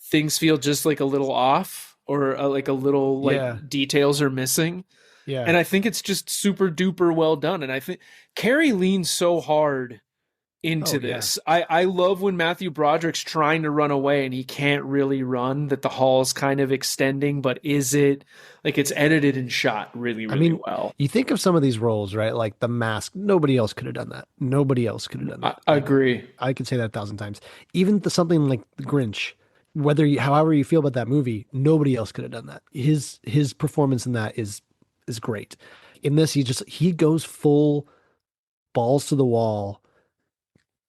things feel just like a little off, or like a little like details are missing. Yeah. And I think it's just super duper well done. And I think Carrie leans so hard into this. I love when Matthew Broderick's trying to run away and he can't really run, that the hall's kind of extending, but is it like it's edited and shot really, really well. You think of some of these roles, right? Like The Mask, nobody else could have done that. Nobody else could have done that. I agree. I could say that 1,000 times. Even something like The Grinch, however you feel about that movie, nobody else could have done that. His performance in that is great. In this, he goes full balls to the wall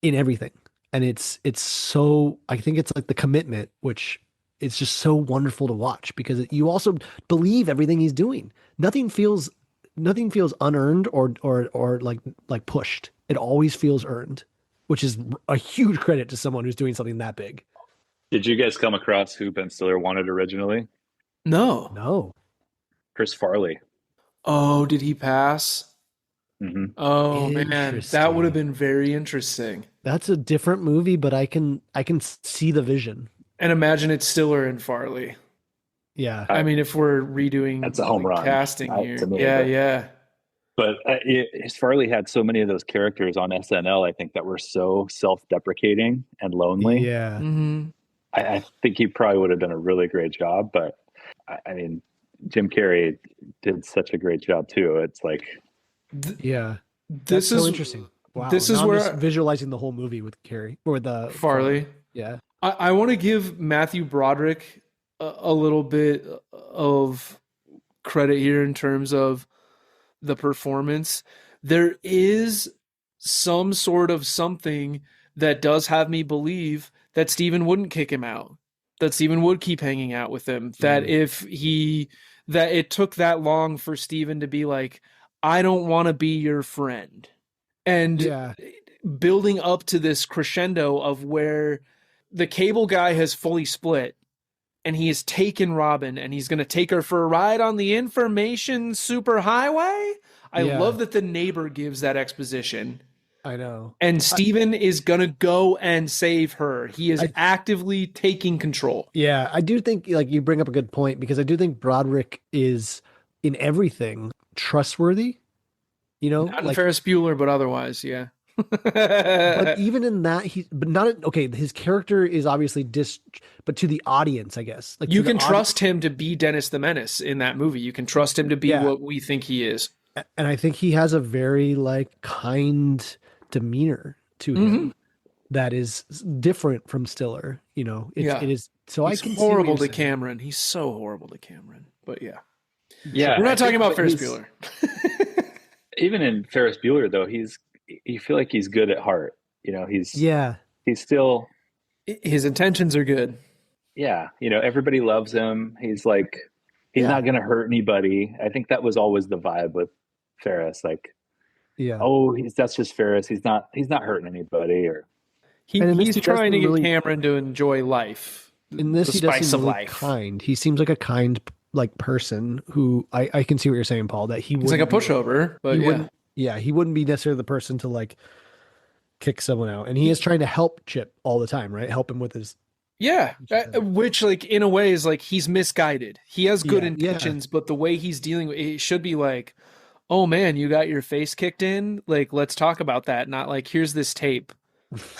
in everything. And it's so, I think it's like the commitment, which it's just so wonderful to watch because you also believe everything he's doing. Nothing feels unearned or like pushed. It always feels earned, which is a huge credit to someone who's doing something that big. Did you guys come across who Ben Stiller wanted originally? No. Chris Farley. Oh, did he pass? Mm-hmm. Oh man, that would have Interesting. been very interesting. That's a different movie, but I can see the vision. And imagine it's Stiller and Farley. Yeah. I mean, if we're redoing That's a home the run casting here, to me, yeah, but- yeah. But Farley had so many of those characters on SNL, I think, that were so self-deprecating and lonely. Yeah. Mm-hmm. I think he probably would have done a really great job. But I mean, Jim Carrey did such a great job too. It's like, Yeah. This That's is so interesting. Wow. This is Now I'm where just visualizing the whole movie with Carrie or the Farley. Yeah. I want to give Matthew Broderick a little bit of credit here in terms of the performance. There is some sort of something that does have me believe that Steven wouldn't kick him out, that Steven would keep hanging out with him, that that it took that long for Steven to be like, I don't want to be your friend. And building up to this crescendo of where the cable guy has fully split and he has taken Robin and he's going to take her for a ride on the information superhighway. I love that the neighbor gives that exposition. I know. And Steven is going to go and save her. He is actively taking control. Yeah, I do think like you bring up a good point because I do think Broderick is in everything trustworthy. You know, Not in Ferris Bueller, but otherwise, yeah. But even in that, his character is obviously but to the audience, I guess. Like you can trust him to be Dennis the Menace in that movie. You can trust him to be what we think he is. And I think he has a very like kind demeanor to him that is different from Stiller. You know, it is. So He's I can horrible see to Cameron. He's so horrible to Cameron. But yeah, yeah, we're not talking about Ferris Bueller. Even in Ferris Bueller, though, you feel like he's good at heart. You know, he's still, his intentions are good. Yeah, you know, everybody loves him. He's like, he's not going to hurt anybody. I think that was always the vibe with Ferris. Like, that's just Ferris. He's not hurting anybody. Or he's trying to get Cameron to enjoy life. In this, he does spice seem of really life. kind. He seems like a kind like person who I can see what you're saying, Paul. That he's like a pushover, but he wouldn't be necessarily the person to like kick someone out, and he is trying to help Chip all the time, right? Help him with his which like in a way is like he's misguided. He has good intentions, but the way he's dealing with it should be like, oh man, you got your face kicked in. Like let's talk about that. Not like here's this tape.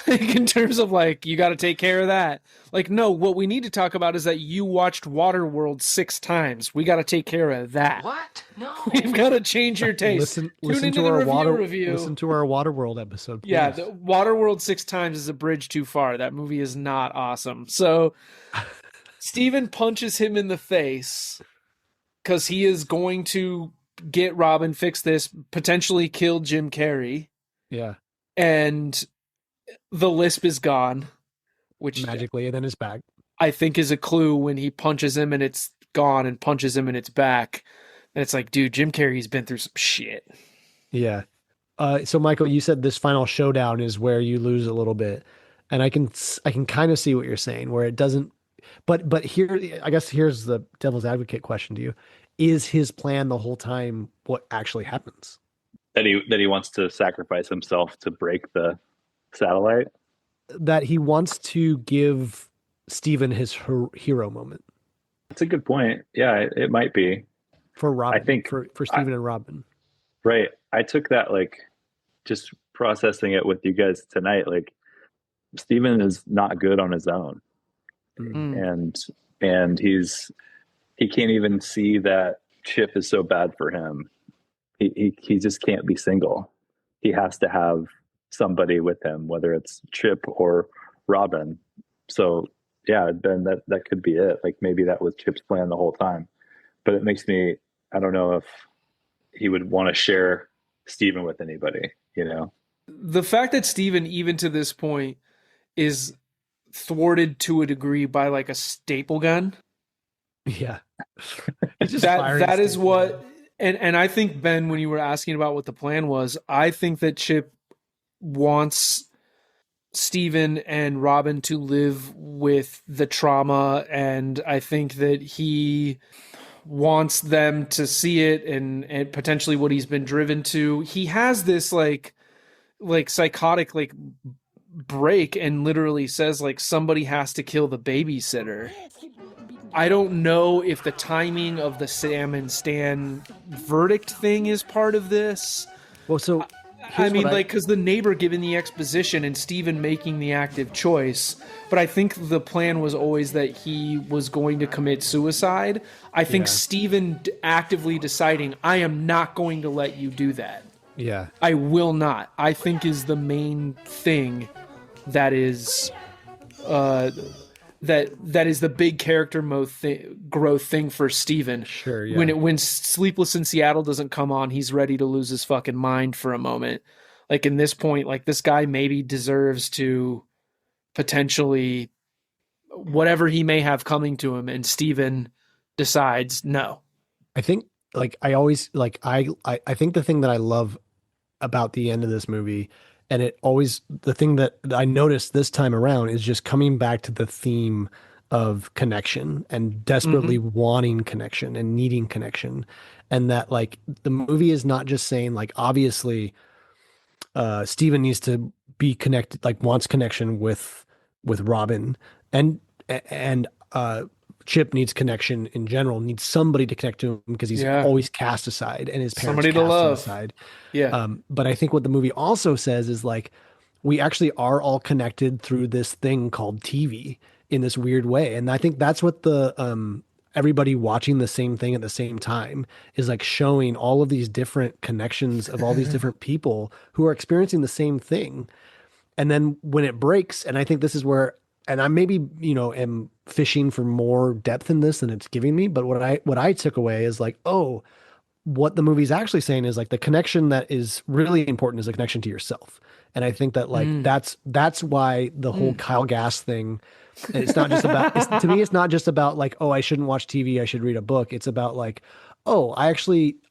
Like in terms of like you got to take care of that. Like no, what we need to talk about is that you watched Waterworld 6 times. We got to take care of that. What? No. We've got to change your taste. Listen to our Listen to our Waterworld episode. Please. Yeah, the Waterworld 6 times is a bridge too far. That movie is not awesome. So Steven punches him in the face because he is going to get Robin, fix this, potentially kill Jim Carrey. Yeah. And the lisp is gone, which magically, and then it's back. I think is a clue when he punches him and it's gone, and punches him and it's back. And it's like, dude, Jim Carrey's been through some shit. Yeah. So Michael, you said this final showdown is where you lose a little bit, and I can kind of see what you're saying, where it doesn't. But here, I guess here's the devil's advocate question to you: is his plan the whole time what actually happens? That he wants to sacrifice himself to break the satellite? That he wants to give Steven his hero moment. That's a good point. Yeah, it might be. For Robin. I think for Steven and Robin. Right. I took that, like, just processing it with you guys tonight, like, Steven is not good on his own. And he can't even see that Chip is so bad for him. He just can't be single. He has to have somebody with him, whether it's Chip or Robin. So yeah, then that could be it. Like maybe that was Chip's plan the whole time. But it makes me, I don't know if he would want to share Steven with anybody, you know? The fact that Steven, even to this point, is thwarted to a degree by like a staple gun. Yeah. He's just That is staple what, gun. and I think, Ben, when you were asking about what the plan was, I think that Chip wants Steven and Robin to live with the trauma, and I think that he wants them to see it and potentially what he's been driven to. He has this like psychotic like break and literally says like somebody has to kill the babysitter. I don't know if the timing of the Sam and Stan verdict thing is part of this. Well, so I mean, like, because the neighbor giving the exposition and Steven making the active choice, but I think the plan was always that he was going to commit suicide. I think Steven actively deciding, I am not going to let you do that. Yeah. I will not, I think is the main thing that is that is the big character growth thing for Steven. Sure, yeah. When Sleepless in Seattle doesn't come on, he's ready to lose his fucking mind for a moment. Like in this point, like this guy maybe deserves to potentially whatever he may have coming to him, and Steven decides no. I think like I always like I think the thing that I love about the end of this movie, and it always, the thing that I noticed this time around is just coming back to the theme of connection and desperately wanting connection and needing connection. And that like the movie is not just saying like, obviously Steven needs to be connected, like wants connection with Robin, and Chip needs connection in general, needs somebody to connect to him because he's always cast aside and his parents somebody to cast love. him aside. Yeah. But I think what the movie also says is like, we actually are all connected through this thing called TV in this weird way. And I think that's what the, everybody watching the same thing at the same time is like showing all of these different connections of all these different people who are experiencing the same thing. And then when it breaks, and I think this is where, and I maybe, am fishing for more depth in this than it's giving me, but what I took away is like, oh, what the movie's actually saying is like the connection that is really important is a connection to yourself. And I think that like, that's why the whole Kyle Gass thing, it's not just about, to me, it's not just about like, oh, I shouldn't watch TV, I should read a book. It's about like, oh, I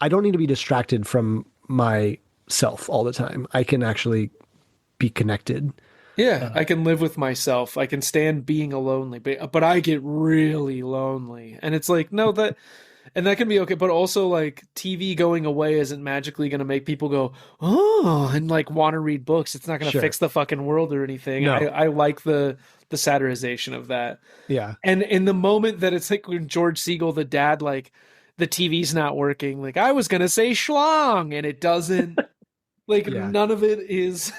don't need to be distracted from myself all the time. I can actually be connected. Yeah, I can live with myself. I can stand being lonely, but I get really lonely. And it's like, no, that can be okay. But also like TV going away isn't magically going to make people go, oh, and like want to read books. It's not going to fix the fucking world or anything. No. I like the satirization of that. Yeah. And in the moment that it's like when George Siegel, the dad, like the TV's not working, like I was going to say schlong and it doesn't, like none of it is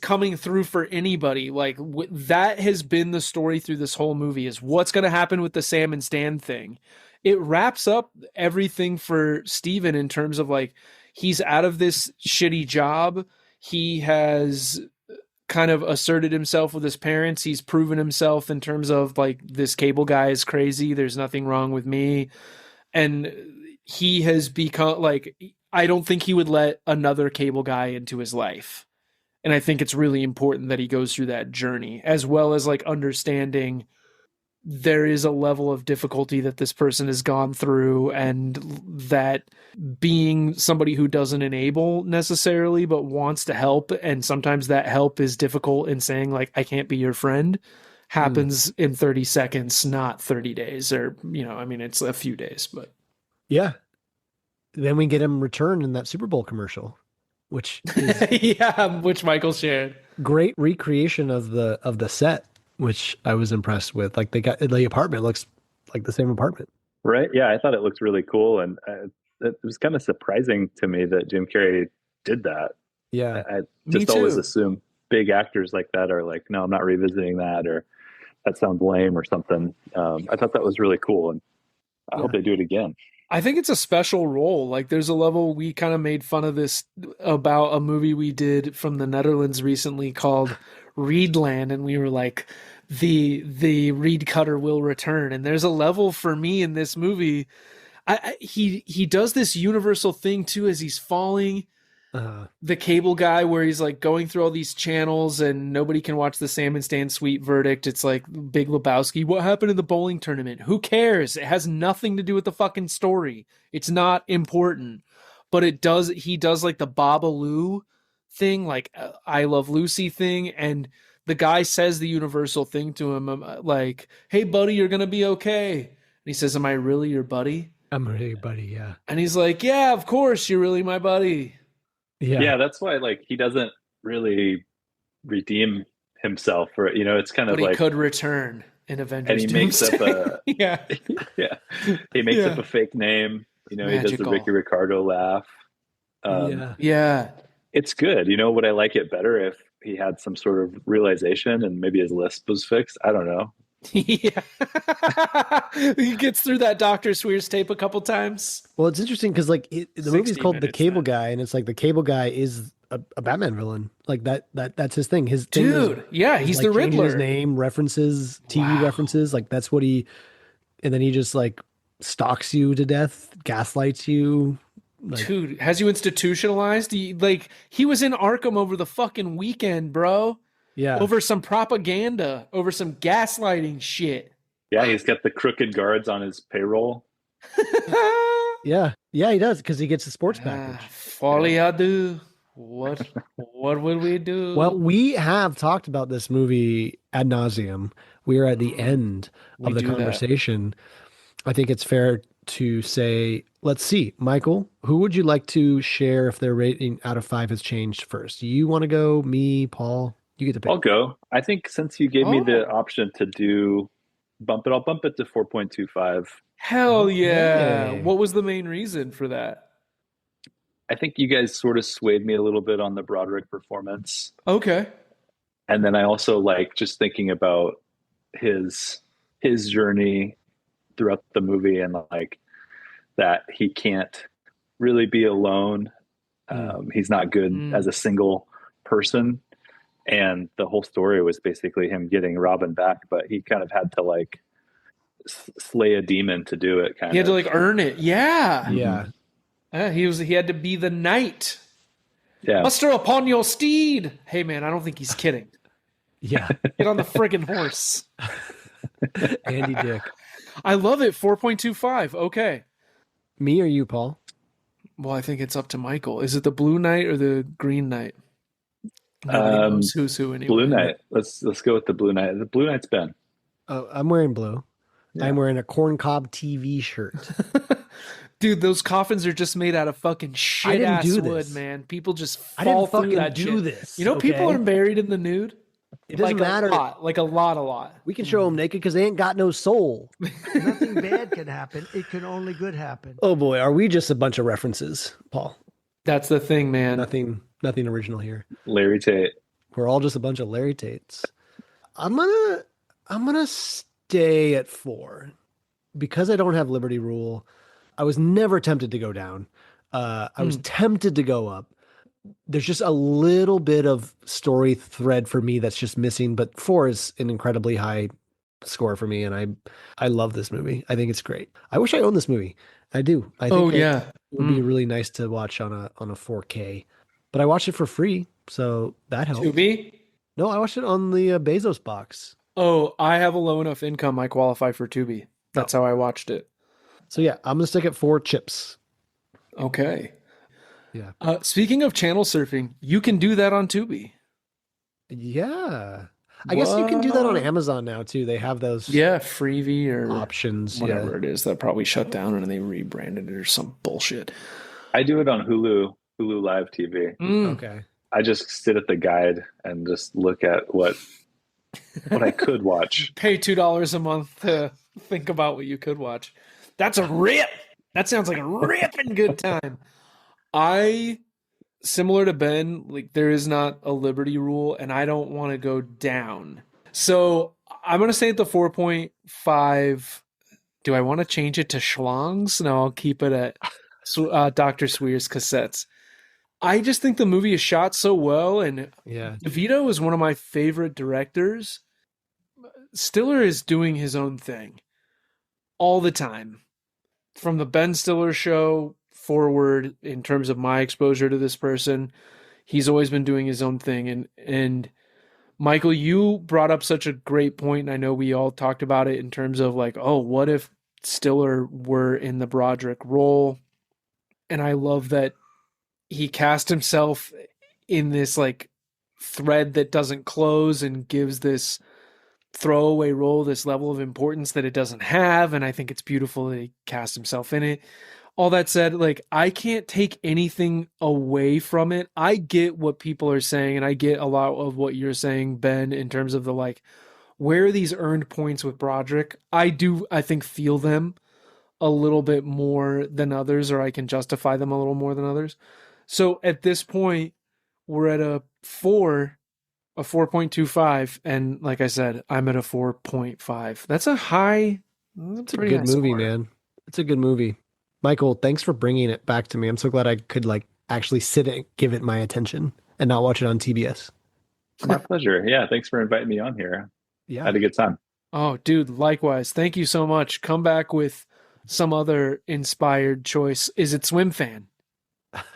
coming through for anybody. Like that has been the story through this whole movie is what's going to happen with the Sam and Stan thing. It wraps up everything for Steven in terms of like, he's out of this shitty job. He has kind of asserted himself with his parents. He's proven himself in terms of like, this cable guy is crazy. There's nothing wrong with me. And he has become like, I don't think he would let another cable guy into his life. And I think it's really important that he goes through that journey, as well as like understanding there is a level of difficulty that this person has gone through, and that being somebody who doesn't enable necessarily, but wants to help. And sometimes that help is difficult in saying like, I can't be your friend, happens in 30 seconds, not 30 days or, I mean, it's a few days, but yeah. Then we get him returned in that Super Bowl commercial, which is which Michael shared. Great recreation of the set, which I was impressed with. Like the apartment looks like the same apartment. Right. Yeah. I thought it looked really cool. And it was kind of surprising to me that Jim Carrey did that. Yeah. I just always assume big actors like that are like, no, I'm not revisiting that, or that sounds lame or something. I thought that was really cool. And I hope they do it again. I think it's a special role. Like there's a level, we kind of made fun of this about a movie we did from the Netherlands recently called Reedland. And we were like, the reed cutter will return. And there's a level for me in this movie. He does this universal thing too as he's falling. The cable guy where he's like going through all these channels and nobody can watch the Salmon Stand Sweet Verdict. It's like Big Lebowski. What happened in the bowling tournament? Who cares? It has nothing to do with the fucking story. It's not important. But it does. He does like the Babalu thing, like I Love Lucy thing, and the guy says the universal thing to him, like, "Hey, buddy, you're gonna be okay." And he says, "Am I really your buddy?" I'm really your buddy, yeah. And he's like, "Yeah, of course, you're really my buddy." Yeah, that's why like he doesn't really redeem himself, or it's kind of but like he could return in Avengers. and he makes up a yeah. He makes up a fake name. He does the Ricky Ricardo laugh. Yeah. It's good. Would I like it better if he had some sort of realization and maybe his lisp was fixed? I don't know. Yeah. He gets through that Dr. Sweers tape a couple times. Well, it's interesting because like the movie's called The Cable Guy, and it's like the Cable Guy is a Batman villain. Like that's his thing. His thing he's like the Riddler. His name, references, TV references, like that's what he. And then he just like stalks you to death, gaslights you. Like, dude, has you institutionalized? He was in Arkham over the fucking weekend, bro. Yeah. Over some propaganda, over some gaslighting shit. Yeah, he's got the crooked guards on his payroll. Yeah, he does because he gets a sports package. Folly I do. What would we do? Well, we have talked about this movie ad nauseum. We are at the end of the conversation. I think it's fair to say, let's see, Mychal, who would you like to share if their rating out of 5 has changed first? You want to go? Me, Paul? You get to pick. I'll go. I think since you gave me the option to do bump it, I'll bump it to 4.25. Hell yeah. Okay. What was the main reason for that? I think you guys sort of swayed me a little bit on the Broderick performance. Okay. And then I also like just thinking about his journey throughout the movie and like that he can't really be alone. He's not good as a single person. And the whole story was basically him getting Robin back, but he kind of had to like slay a demon to do it. He had to like earn it. Yeah. Yeah. He had to be the knight. Yeah. Muster upon your steed. Hey man, I don't think he's kidding. Yeah. Get on the friggin' horse. Andy Dick. I love it. 4.25. Okay. Me or you, Paul? Well, I think it's up to Mychal. Is it the Blue Knight or the Green Knight? Nobody knows who's who anyway. Blue Knight. Let's go with the Blue Knight. The Blue Knight's Ben. Oh, I'm wearing blue. Yeah. I'm wearing a corncob TV shirt. Dude, those coffins are just made out of fucking shit ass wood, man. People just fall through that shit. This. People are buried in the nude. It doesn't matter. A lot. We can show them naked because they ain't got no soul. Nothing bad can happen. It can only good happen. Oh boy, are we just a bunch of references, Paul? That's the thing, man. Nothing original here. Larry Tate. We're all just a bunch of Larry Tates. I'm gonna stay at 4 because I don't have Liberty Rule. I was never tempted to go down. I was tempted to go up. There's just a little bit of story thread for me that's just missing, but 4 is an incredibly high score for me, and I love this movie. I think it's great. I wish I owned this movie. I do. I think it would be really nice to watch on a 4K. But I watched it for free, so that helps. Tubi? No, I watched it on the Bezos box. Oh, I have a low enough income. I qualify for Tubi. That's how I watched it. So yeah, I'm gonna stick at 4 chips. Okay. Yeah. Speaking of channel surfing, you can do that on Tubi. Yeah. I guess you can do that on Amazon now too. They have those freebie or options. Whatever it is that probably shut down and they rebranded it or some bullshit. I do it on Hulu Live TV. Okay. I just sit at the guide and just look at what I could watch. Pay $2 a month to think about what you could watch. That's a rip. That sounds like a ripping good time. Similar to Ben, like there is not a Liberty Rule and I don't want to go down. So I'm going to say at the 4.5. Do I want to change it to schlongs? No, I'll keep it at Dr. Sweers cassettes. I just think the movie is shot so well, and DeVito is one of my favorite directors. Stiller is doing his own thing all the time. From the Ben Stiller show forward, in terms of my exposure to this person, he's always been doing his own thing. And Mychal, you brought up such a great point, and I know we all talked about it in terms of like, oh, what if Stiller were in the Broderick role? And I love that he cast himself in this like thread that doesn't close and gives this throwaway role this level of importance that it doesn't have. And I think it's beautiful that he cast himself in it. All that said, like, I can't take anything away from it. I get what people are saying, and I get a lot of what you're saying, Ben, in terms of the like, where are these earned points with Broderick? I think, feel them a little bit more than others, or I can justify them a little more than others. So at this point, we're at a 4.25, and like I said, I'm at a 4.5. That's a high. It's a good movie, man. It's a good movie. Mychal, thanks for bringing it back to me. I'm so glad I could like actually sit and give it my attention and not watch it on TBS. My pleasure. Yeah, thanks for inviting me on here. Yeah, I had a good time. Oh, dude, likewise. Thank you so much. Come back with some other inspired choice. Is it Swim Fan?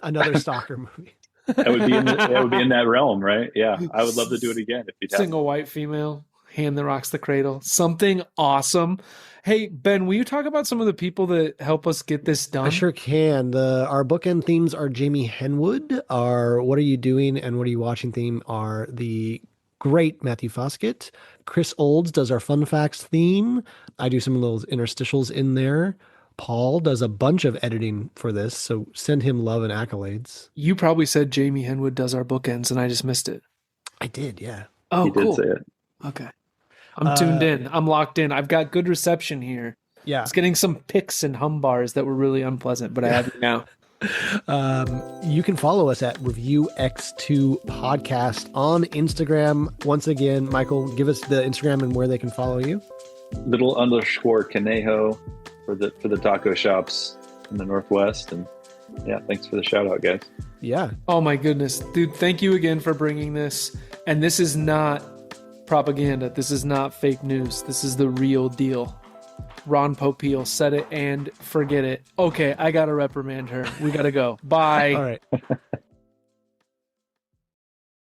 Another stalker movie. That would be in that realm, right? Yeah, I would love to do it again if you'd have Single white female, hand that rocks the cradle. Something awesome. Hey, Ben, will you talk about some of the people that help us get this done? I sure can. Our bookend themes are Jamie Henwood. Our What Are You Doing and What Are You Watching theme are the great Matthew Fosket. Chris Olds does our fun facts theme. I do some little interstitials in there. Paul does a bunch of editing for this, so send him love and accolades. You probably said Jamie Henwood does our bookends, and I just missed it. I did, yeah. Oh, He cool. did say it. Okay. I'm tuned in. I'm locked in. I've got good reception here. Yeah. I was getting some picks and hum bars that were really unpleasant, but I have you now. You can follow us at Review X2 Podcast on Instagram. Once again, Mychal, give us the Instagram and where they can follow you. _Conejo for the taco shops in the Northwest. And yeah, thanks for the shout out, guys. Yeah. Oh my goodness. Dude, thank you again for bringing this. And this is not propaganda. This is not fake news. This is the real deal. Ron Popeil said it and forget it. Okay, I gotta reprimand her. We gotta go. Bye. All right.